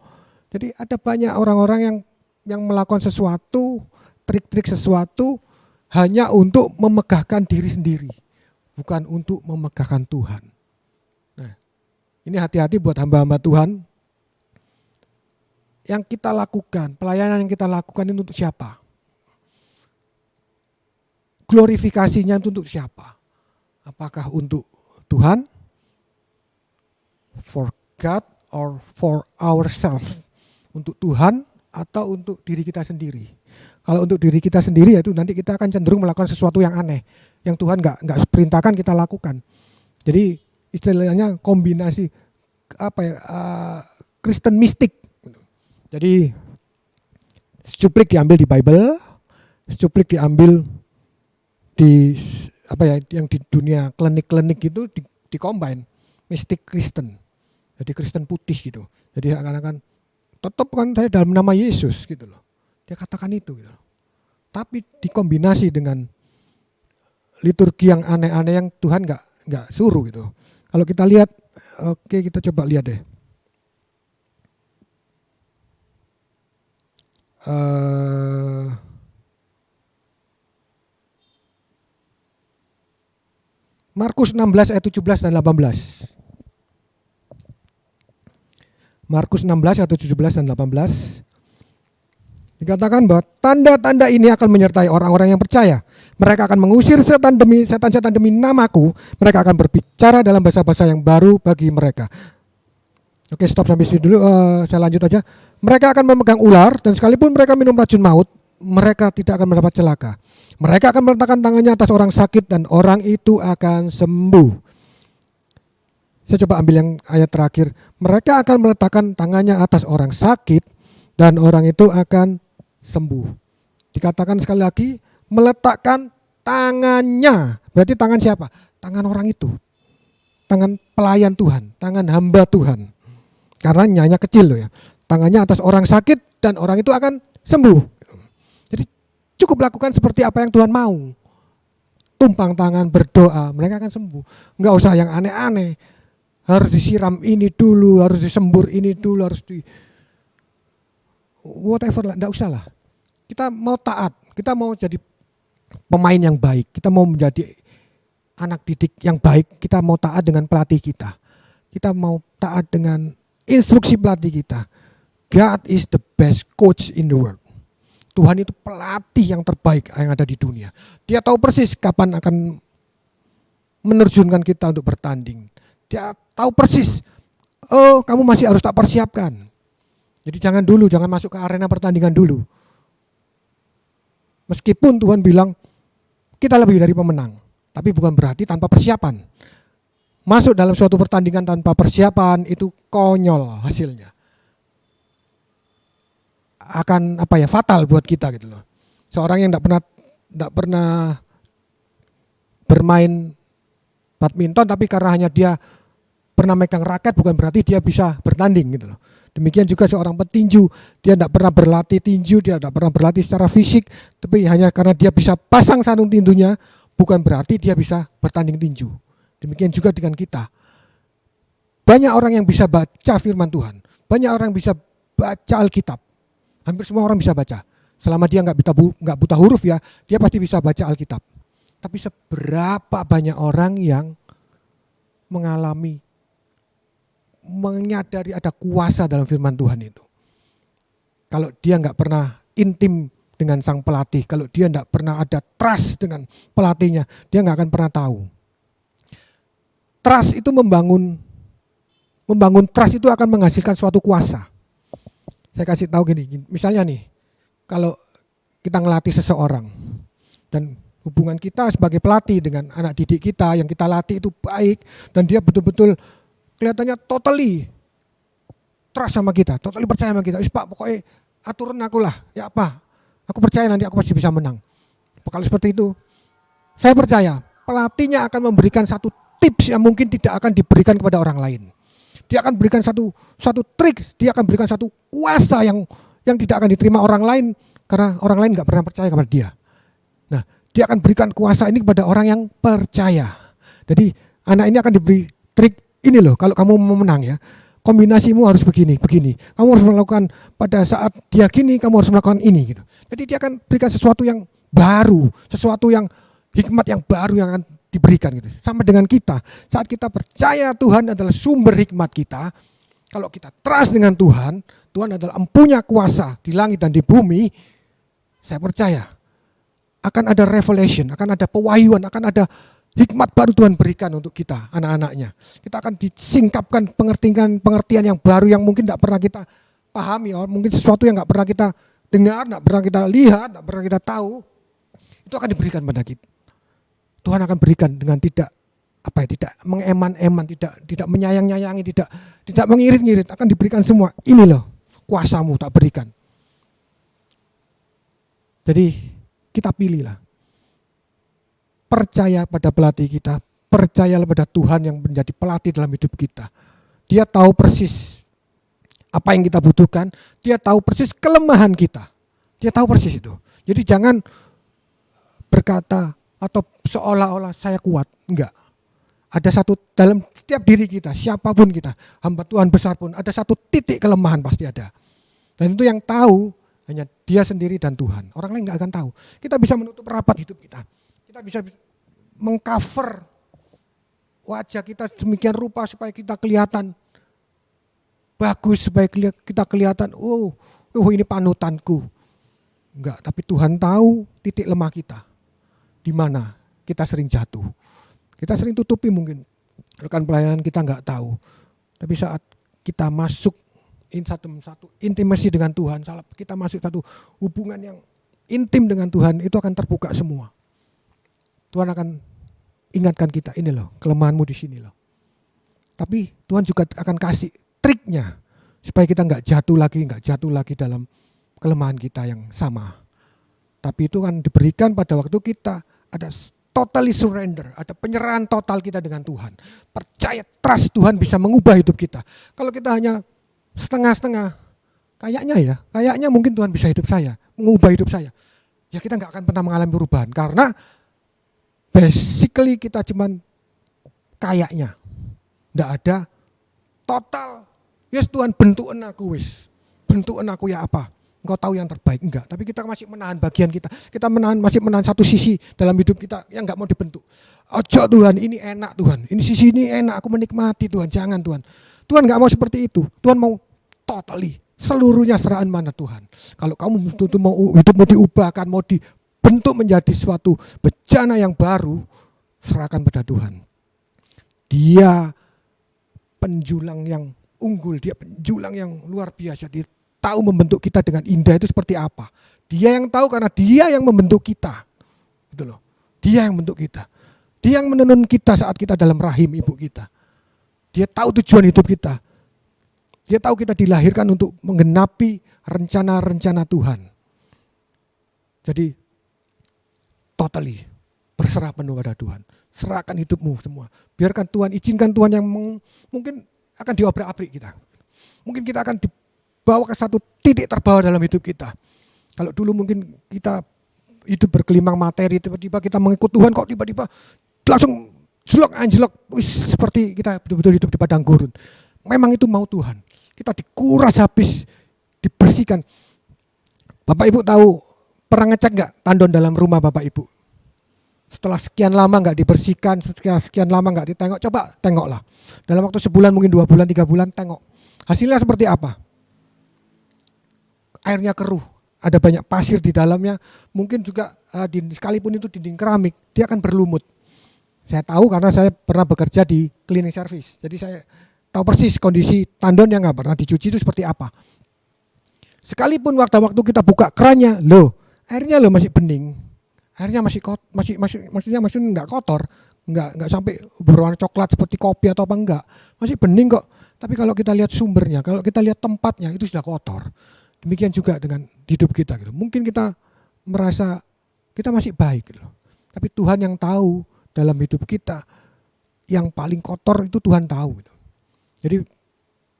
Jadi ada banyak orang-orang yang melakukan sesuatu, trik-trik sesuatu hanya untuk memegahkan diri sendiri, bukan untuk memegahkan Tuhan. Nah, ini hati-hati buat hamba-hamba Tuhan. Yang kita lakukan, pelayanan yang kita lakukan ini untuk siapa? Glorifikasinya itu untuk siapa? Apakah untuk Tuhan, for God, or for ourselves? Untuk Tuhan atau untuk diri kita sendiri? Kalau untuk diri kita sendiri, itu nanti kita akan cenderung melakukan sesuatu yang aneh, yang Tuhan nggak perintahkan kita lakukan. Jadi istilahnya kombinasi Kristen mistik. Jadi secuplik diambil di Bible, secuplik diambil di yang di dunia klinik-klinik itu di-combine mistik Kristen. Jadi Kristen putih gitu. Jadi akan tetap kan saya dalam nama Yesus gitu loh. Dia katakan itu gitu. Tapi dikombinasi dengan liturgi yang aneh-aneh yang Tuhan enggak suruh gitu. Kalau kita lihat, oke, kita coba lihat deh. Markus 16 ayat 17 dan 18. Markus 16 ayat 17 dan 18. Dikatakan bahwa tanda-tanda ini akan menyertai orang-orang yang percaya. Mereka akan mengusir setan demi namaku. Mereka akan berbicara dalam bahasa-bahasa yang baru bagi mereka. Oke, stop sampai sini dulu. Saya lanjut aja. Mereka akan memegang ular dan sekalipun mereka minum racun maut, mereka tidak akan mendapat celaka. Mereka akan meletakkan tangannya atas orang sakit dan orang itu akan sembuh. Saya coba ambil yang ayat terakhir. Mereka akan meletakkan tangannya atas orang sakit dan orang itu akan sembuh. Dikatakan sekali lagi, meletakkan tangannya. Berarti tangan siapa? Tangan orang itu. Tangan pelayan Tuhan, tangan hamba Tuhan. Karena nyanya kecil loh ya. Tangannya atas orang sakit dan orang itu akan sembuh. Jadi cukup lakukan seperti apa yang Tuhan mau. Tumpang tangan, berdoa, mereka akan sembuh. Enggak usah yang aneh-aneh. Harus disiram ini dulu, harus disembur ini dulu, harus di whatever lah, enggak usah lah. Kita mau taat, kita mau jadi pemain yang baik, kita mau menjadi anak didik yang baik, kita mau taat dengan pelatih kita. Kita mau taat dengan instruksi pelatih kita. God is the best coach in the world. Tuhan itu pelatih yang terbaik yang ada di dunia. Dia tahu persis kapan akan menerjunkan kita untuk bertanding. Dia tahu persis, kamu masih harus tak persiapkan. Jadi jangan masuk ke arena pertandingan dulu. Meskipun Tuhan bilang kita lebih dari pemenang, tapi bukan berarti tanpa persiapan. Masuk dalam suatu pertandingan tanpa persiapan itu konyol hasilnya. Akan fatal buat kita gitu loh. Seorang yang enggak pernah bermain badminton tapi karena hanya dia pernah megang raket bukan berarti dia bisa bertanding gitu loh. Demikian juga seorang petinju, dia tidak pernah berlatih tinju, dia tidak pernah berlatih secara fisik, tapi hanya karena dia bisa pasang sarung tinjunya, bukan berarti dia bisa bertanding tinju. Demikian juga dengan kita. Banyak orang yang bisa baca firman Tuhan, banyak orang yang bisa baca Alkitab. Hampir semua orang bisa baca. Selama dia nggak buta huruf ya, dia pasti bisa baca Alkitab. Tapi seberapa banyak orang yang menyadari ada kuasa dalam firman Tuhan itu. Kalau dia nggak pernah intim dengan sang pelatih, kalau dia nggak pernah ada trust dengan pelatihnya, dia nggak akan pernah tahu. Trust itu membangun trust itu akan menghasilkan suatu kuasa. Saya kasih tahu gini, misalnya nih, kalau kita ngelatih seseorang dan hubungan kita sebagai pelatih dengan anak didik kita yang kita latih itu baik dan dia betul-betul kelihatannya totally trust sama kita, totally percaya sama kita. Pak, pokoknya aturan aku lah, ya apa? Aku percaya nanti aku pasti bisa menang. Kalau seperti itu, saya percaya pelatihnya akan memberikan satu tips yang mungkin tidak akan diberikan kepada orang lain. Dia akan berikan satu trik, dia akan berikan satu kuasa yang tidak akan diterima orang lain karena orang lain nggak pernah percaya kepada dia. Nah, dia akan berikan kuasa ini kepada orang yang percaya. Jadi anak ini akan diberi trik ini loh, kalau kamu mau menang ya, kombinasimu harus begini. Kamu harus melakukan pada saat dia gini, kamu harus melakukan ini gitu. Jadi dia akan berikan sesuatu yang baru, sesuatu yang hikmat yang baru yang akan diberikan gitu. Sama dengan kita, saat kita percaya Tuhan adalah sumber hikmat kita, kalau kita trust dengan Tuhan, Tuhan adalah empunya kuasa di langit dan di bumi, saya percaya akan ada revelation, akan ada pewahyuan, akan ada hikmat baru Tuhan berikan untuk kita, anak-anaknya. Kita akan disingkapkan pengertian yang baru yang mungkin tidak pernah kita pahami, mungkin sesuatu yang tidak pernah kita dengar, tidak pernah kita lihat, tidak pernah kita tahu, itu akan diberikan pada kita. Tuhan akan berikan dengan tidak mengeman-eman, tidak menyayang-nyayangi, tidak mengirit-ngirit, akan diberikan semua. Ini loh kuasamu tak berikan. Jadi kita pilihlah. Percaya pada pelatih kita, percayalah pada Tuhan yang menjadi pelatih dalam hidup kita. Dia tahu persis apa yang kita butuhkan, dia tahu persis kelemahan kita. Dia tahu persis itu. Jadi jangan berkata atau seolah-olah saya kuat, enggak. Ada satu dalam setiap diri kita, siapapun kita, hamba Tuhan besar pun, ada satu titik kelemahan pasti ada. Dan itu yang tahu hanya dia sendiri dan Tuhan. Orang lain enggak akan tahu. Kita bisa menutup rapat hidup kita. Kita bisa mengcover wajah kita demikian rupa supaya kita kelihatan bagus, supaya kita kelihatan, oh ini panutanku. Enggak, tapi Tuhan tahu titik lemah kita. Di mana kita sering jatuh. Kita sering tutupi mungkin. Rekan pelayanan kita enggak tahu. Tapi saat kita masuk satu intimasi dengan Tuhan, kita masuk satu hubungan yang intim dengan Tuhan, itu akan terbuka semua. Tuhan akan ingatkan kita, ini loh kelemahanmu di sini loh. Tapi Tuhan juga akan kasih triknya supaya kita nggak jatuh lagi dalam kelemahan kita yang sama. Tapi itu kan diberikan pada waktu kita ada totally surrender, ada penyerahan total kita dengan Tuhan. Percaya, trust Tuhan bisa mengubah hidup kita. Kalau kita hanya setengah-setengah, kayaknya mungkin Tuhan bisa mengubah hidup saya. Ya kita nggak akan pernah mengalami perubahan karena basically kita cuman kayaknya. Nggak ada total. Yes Tuhan bentukan aku ya apa. Engkau tahu yang terbaik. Enggak. Tapi kita masih menahan bagian kita. Kita masih menahan satu sisi dalam hidup kita yang nggak mau dibentuk. Ojo Tuhan, ini enak Tuhan. Ini sisi ini enak, aku menikmati Tuhan. Jangan Tuhan. Tuhan nggak mau seperti itu. Tuhan mau totally. Seluruhnya seraan mana Tuhan. Kalau kamu mau hidupmu diubahkan, mau dibentuk menjadi suatu bejana yang baru, serahkan pada Tuhan. Dia penjulang yang unggul, dia penjulang yang luar biasa. Dia tahu membentuk kita dengan indah itu seperti apa. Dia yang tahu karena dia yang membentuk kita. Gitu loh. Dia yang membentuk kita. Dia yang menenun kita saat kita dalam rahim ibu kita. Dia tahu tujuan hidup kita. Dia tahu kita dilahirkan untuk menggenapi rencana-rencana Tuhan. Jadi totally berserah penuh pada Tuhan. Serahkan hidupmu semua. Biarkan Tuhan, izinkan Tuhan yang mungkin akan diobrak-abrik kita. Mungkin kita akan dibawa ke satu titik terbawah dalam hidup kita. Kalau dulu mungkin kita hidup bergelimang materi, tiba-tiba kita mengikut Tuhan, kok tiba-tiba langsung anjlok, seperti kita betul-betul hidup di padang gurun. Memang itu mau Tuhan. Kita dikuras habis, dibersihkan. Bapak Ibu tahu, pernah ngecek nggak tandon dalam rumah Bapak Ibu? Setelah sekian lama nggak dibersihkan, sekian lama nggak ditengok, coba tengoklah. Dalam waktu sebulan, mungkin 2 bulan, 3 bulan, tengok. Hasilnya seperti apa? Airnya keruh, ada banyak pasir di dalamnya, mungkin juga sekalipun itu dinding keramik, dia akan berlumut. Saya tahu karena saya pernah bekerja di cleaning service, jadi saya tahu persis kondisi tandon yang nggak pernah dicuci itu seperti apa. Sekalipun waktu kita buka kerannya, airnya masih bening, airnya maksudnya nggak kotor, nggak sampai berwarna coklat seperti kopi atau apa, enggak, masih bening kok. Tapi kalau kita lihat sumbernya, kalau kita lihat tempatnya, itu sudah kotor. Demikian juga dengan hidup kita gitu. Mungkin kita merasa kita masih baik gitu. Tapi Tuhan yang tahu dalam hidup kita yang paling kotor itu Tuhan tahu gitu. Jadi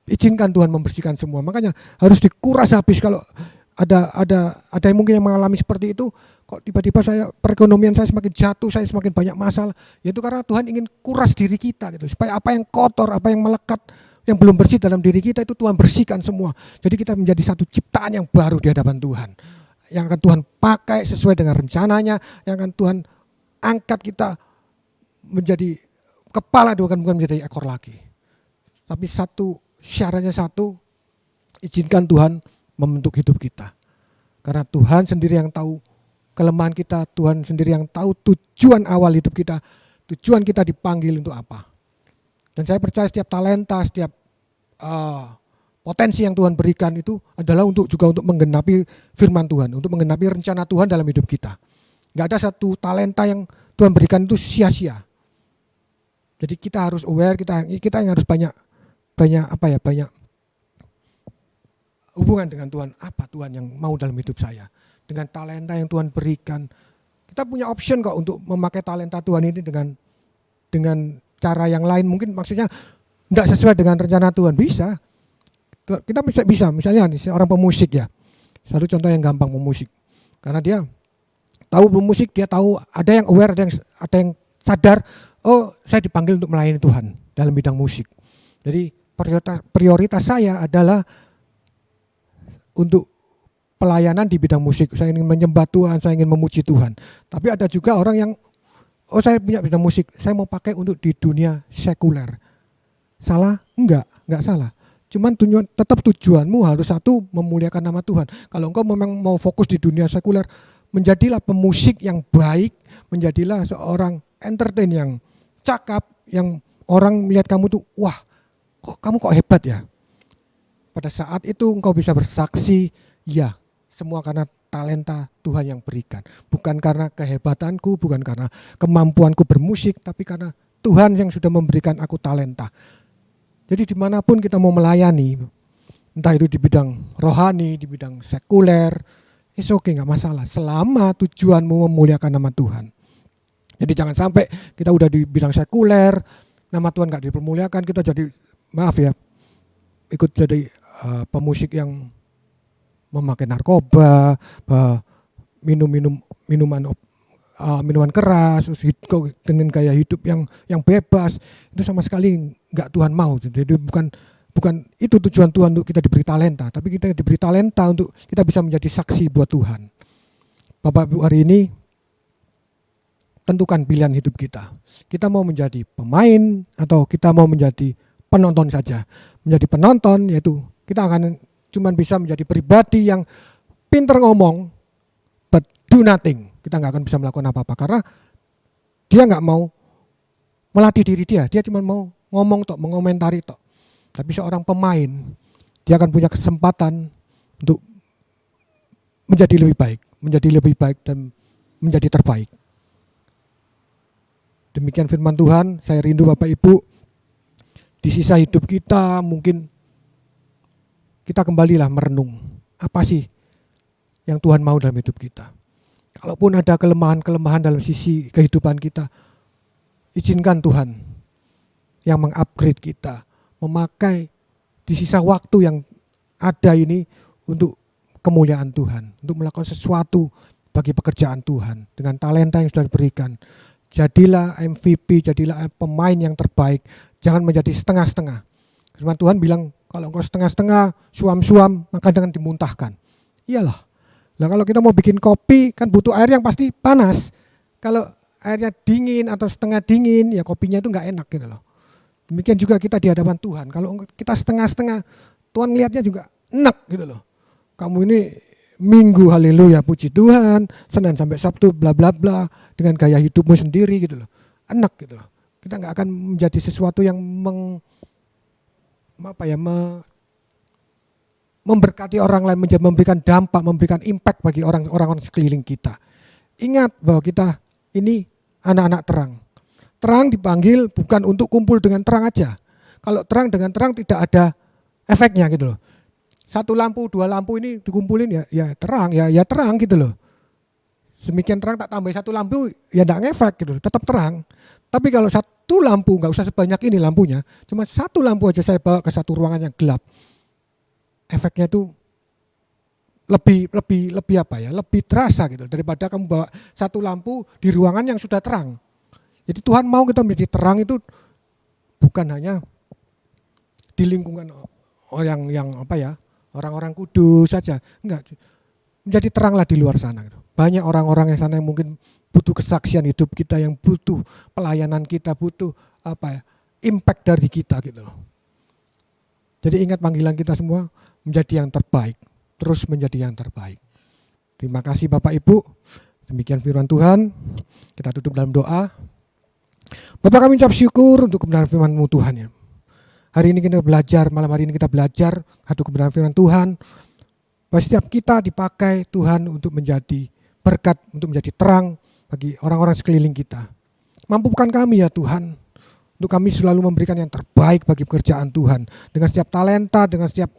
izinkan Tuhan membersihkan semua. Makanya harus dikuras habis. Kalau ada yang mungkin yang mengalami seperti itu, kok tiba-tiba perekonomian saya semakin jatuh, saya semakin banyak masalah. Yaitu karena Tuhan ingin kuras diri kita gitu, supaya apa yang kotor, apa yang melekat, yang belum bersih dalam diri kita itu Tuhan bersihkan semua. Jadi kita menjadi satu ciptaan yang baru di hadapan Tuhan. Yang akan Tuhan pakai sesuai dengan rencananya, yang akan Tuhan angkat kita menjadi kepala, bukan menjadi ekor lagi. Tapi syaratnya satu, izinkan Tuhan membentuk hidup kita. Karena Tuhan sendiri yang tahu kelemahan kita, Tuhan sendiri yang tahu tujuan awal hidup kita, tujuan kita dipanggil untuk apa. Dan saya percaya setiap talenta, setiap potensi yang Tuhan berikan itu adalah untuk menggenapi firman Tuhan, untuk menggenapi rencana Tuhan dalam hidup kita. Gak ada satu talenta yang Tuhan berikan itu sia-sia. Jadi kita harus aware, kita yang harus banyak hubungan dengan Tuhan. Apa Tuhan yang mau dalam hidup saya? Dengan talenta yang Tuhan berikan, kita punya option kok untuk memakai talenta Tuhan ini dengan cara yang lain. Mungkin maksudnya tidak sesuai dengan rencana Tuhan, bisa. Kita bisa misalnya nih, seorang pemusik ya. Satu contoh yang gampang, pemusik. Karena dia tahu pemusik, dia tahu, ada yang aware, ada yang sadar, oh saya dipanggil untuk melayani Tuhan dalam bidang musik. Jadi prioritas saya adalah untuk pelayanan di bidang musik. Saya ingin menyembah Tuhan, saya ingin memuji Tuhan. Tapi ada juga orang yang, saya punya bidang musik, saya mau pakai untuk di dunia sekuler. Salah? Enggak salah. Cuman tetap tujuanmu harus satu, memuliakan nama Tuhan. Kalau engkau memang mau fokus di dunia sekuler, menjadilah pemusik yang baik, menjadilah seorang entertain yang cakap, yang orang melihat kamu tuh, wah, kamu kok hebat ya. Pada saat itu engkau bisa bersaksi, ya, semua karena talenta Tuhan yang berikan. Bukan karena kehebatanku, bukan karena kemampuanku bermusik, tapi karena Tuhan yang sudah memberikan aku talenta. Jadi dimanapun kita mau melayani, entah itu di bidang rohani, di bidang sekuler, it's okay, gak masalah. Selama tujuanmu memuliakan nama Tuhan. Jadi jangan sampai kita udah di bidang sekuler, nama Tuhan gak dipermuliakan, kita jadi, maaf ya, ikut jadi pemusik yang memakai narkoba, minuman keras, dengan gaya hidup yang bebas, itu sama sekali nggak Tuhan mau. Jadi bukan itu tujuan Tuhan untuk kita diberi talenta, tapi kita diberi talenta untuk kita bisa menjadi saksi buat Tuhan. Bapak Ibu, hari ini tentukan pilihan hidup kita. Kita mau menjadi pemain atau kita mau menjadi penonton saja. Menjadi penonton yaitu kita akan cuma bisa menjadi pribadi yang pinter ngomong, but do nothing. Kita nggak akan bisa melakukan apa-apa karena dia nggak mau melatih diri dia cuma mau ngomong tok, mengomentari tok. Tapi seorang pemain, dia akan punya kesempatan untuk menjadi lebih baik dan menjadi terbaik. Demikian firman Tuhan. Saya rindu Bapak Ibu, di sisa hidup kita mungkin kita kembalilah merenung, apa sih yang Tuhan mau dalam hidup kita. Kalaupun ada kelemahan-kelemahan dalam sisi kehidupan kita, izinkan Tuhan yang mengupgrade kita, memakai di sisa waktu yang ada ini untuk kemuliaan Tuhan, untuk melakukan sesuatu bagi pekerjaan Tuhan dengan talenta yang sudah diberikan. Jadilah MVP, jadilah pemain yang terbaik, jangan menjadi setengah-setengah. Firman Tuhan bilang, kalau engkau setengah-setengah, suam-suam, maka jangan dimuntahkan. Iyalah. Nah, kalau kita mau bikin kopi kan butuh air yang pasti panas. Kalau airnya dingin atau setengah dingin, ya kopinya itu nggak enak gitu loh. Demikian juga kita di hadapan Tuhan. Kalau kita setengah-setengah, Tuhan lihatnya juga enak gitu loh. Kamu ini Minggu haleluya puji Tuhan, Senin sampai Sabtu bla bla bla dengan gaya hidupmu sendiri gitu loh. Enak gitu loh. Kita nggak akan menjadi sesuatu yang memberkati orang lain, memberikan dampak, memberikan impact bagi orang-orang sekeliling kita. Ingat bahwa kita ini anak-anak terang. Terang dipanggil bukan untuk kumpul dengan terang aja. Kalau terang dengan terang tidak ada efeknya gitu loh. Satu lampu, dua lampu ini dikumpulin ya terang, ya terang gitu loh. Demikian terang tak tambah satu lampu ya enggak ngefek gitu, tetap terang. Tapi kalau satu lampu, enggak usah sebanyak ini lampunya, cuma satu lampu aja saya bawa ke satu ruangan yang gelap. Efeknya itu lebih terasa gitu daripada kamu bawa satu lampu di ruangan yang sudah terang. Jadi Tuhan mau kita menjadi terang itu bukan hanya di lingkungan orang-orang kudus saja, enggak. Menjadi teranglah di luar sana gitu. Banyak orang-orang yang sana yang mungkin butuh kesaksian hidup kita, yang butuh pelayanan kita, butuh impact dari kita gitu loh. Jadi ingat panggilan kita semua menjadi yang terbaik, terus menjadi yang terbaik. Terima kasih Bapak Ibu. Demikian firman Tuhan. Kita tutup dalam doa. Bapak, kami ucap syukur untuk kebenaran firman-Mu Tuhan ya. Hari ini kita belajar, malam hari ini kita belajar satu kebenaran firman Tuhan. Bahwa setiap kita dipakai Tuhan untuk menjadi berkat, untuk menjadi terang bagi orang-orang sekeliling kita. Mampukan kami ya Tuhan, untuk kami selalu memberikan yang terbaik bagi pekerjaan Tuhan. Dengan setiap talenta, dengan setiap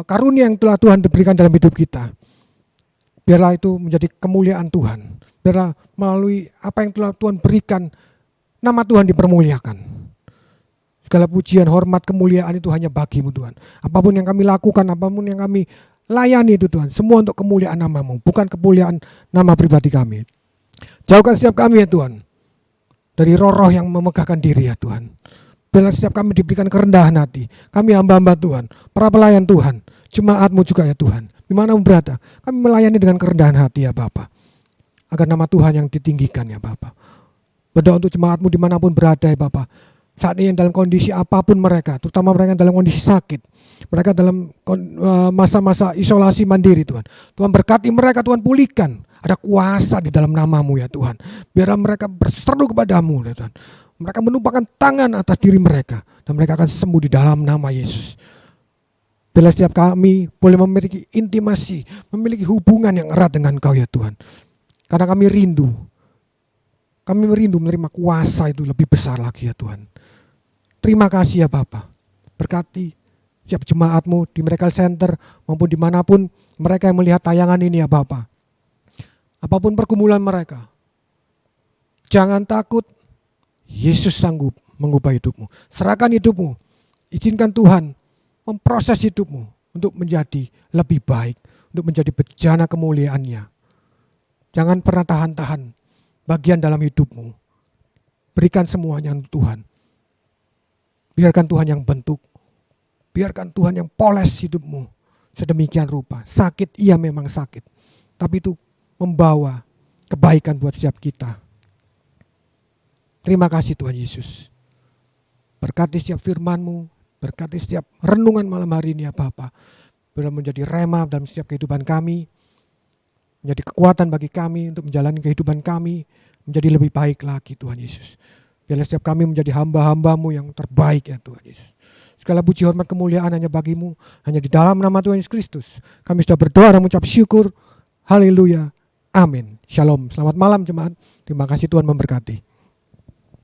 karunia yang telah Tuhan berikan dalam hidup kita. Biarlah itu menjadi kemuliaan Tuhan. Biarlah melalui apa yang telah Tuhan berikan, nama Tuhan dipermuliakan. Segala pujian, hormat, kemuliaan itu hanya bagi-Mu Tuhan. Apapun yang kami lakukan, apapun yang kami layani itu Tuhan, semua untuk kemuliaan nama-Mu, bukan kemuliaan nama pribadi kami. Jauhkan setiap kami ya Tuhan, dari roh-roh yang memegahkan diri ya Tuhan. Biarlah setiap kami diberikan kerendahan hati. Kami hamba-hamba Tuhan, para pelayan Tuhan, jemaat-Mu juga ya Tuhan. Dimanapun berada, kami melayani dengan kerendahan hati ya Bapa. Agar nama Tuhan yang ditinggikan ya Bapa. Berdoa untuk jemaat-Mu dimanapun berada ya Bapa. Saat ini dalam kondisi apapun mereka, terutama mereka dalam kondisi sakit, mereka dalam masa-masa isolasi mandiri Tuhan. Tuhan berkati mereka, Tuhan pulihkan. Ada kuasa di dalam nama-Mu ya Tuhan. Biar mereka berseru kepadamu ya Tuhan. Mereka menumpahkan tangan atas diri mereka dan mereka akan sembuh di dalam nama Yesus. Bila setiap kami boleh memiliki intimasi, memiliki hubungan yang erat dengan Kau ya Tuhan. Karena kami rindu menerima kuasa itu lebih besar lagi ya Tuhan. Terima kasih ya Bapa. Berkati setiap jemaat-Mu di Miracle Center maupun dimanapun mereka yang melihat tayangan ini ya Bapa. Apapun pergumulan mereka, jangan takut. Yesus sanggup mengubah hidupmu. Serahkan hidupmu. Izinkan Tuhan memproses hidupmu untuk menjadi lebih baik, untuk menjadi bejana kemuliaan-Nya. Jangan pernah tahan-tahan bagian dalam hidupmu. Berikan semuanya untuk Tuhan. Biarkan Tuhan yang bentuk. Biarkan Tuhan yang poles hidupmu. Sedemikian rupa. Sakit, iya memang sakit. Tapi itu membawa kebaikan buat setiap kita. Terima kasih Tuhan Yesus. Berkati setiap firman-Mu. Berkati setiap renungan malam hari ini ya Bapa. Biar menjadi rema dalam setiap kehidupan kami. Menjadi kekuatan bagi kami untuk menjalani kehidupan kami. Menjadi lebih baik lagi Tuhan Yesus. Biarlah setiap kami menjadi hamba-hamba-Mu yang terbaik ya Tuhan Yesus. Segala puji hormat kemuliaan hanya bagi-Mu. Hanya di dalam nama Tuhan Yesus Kristus. Kami sudah berdoa dan mengucap syukur. Haleluya. Amin. Shalom. Selamat malam jemaat. Terima kasih Tuhan memberkati.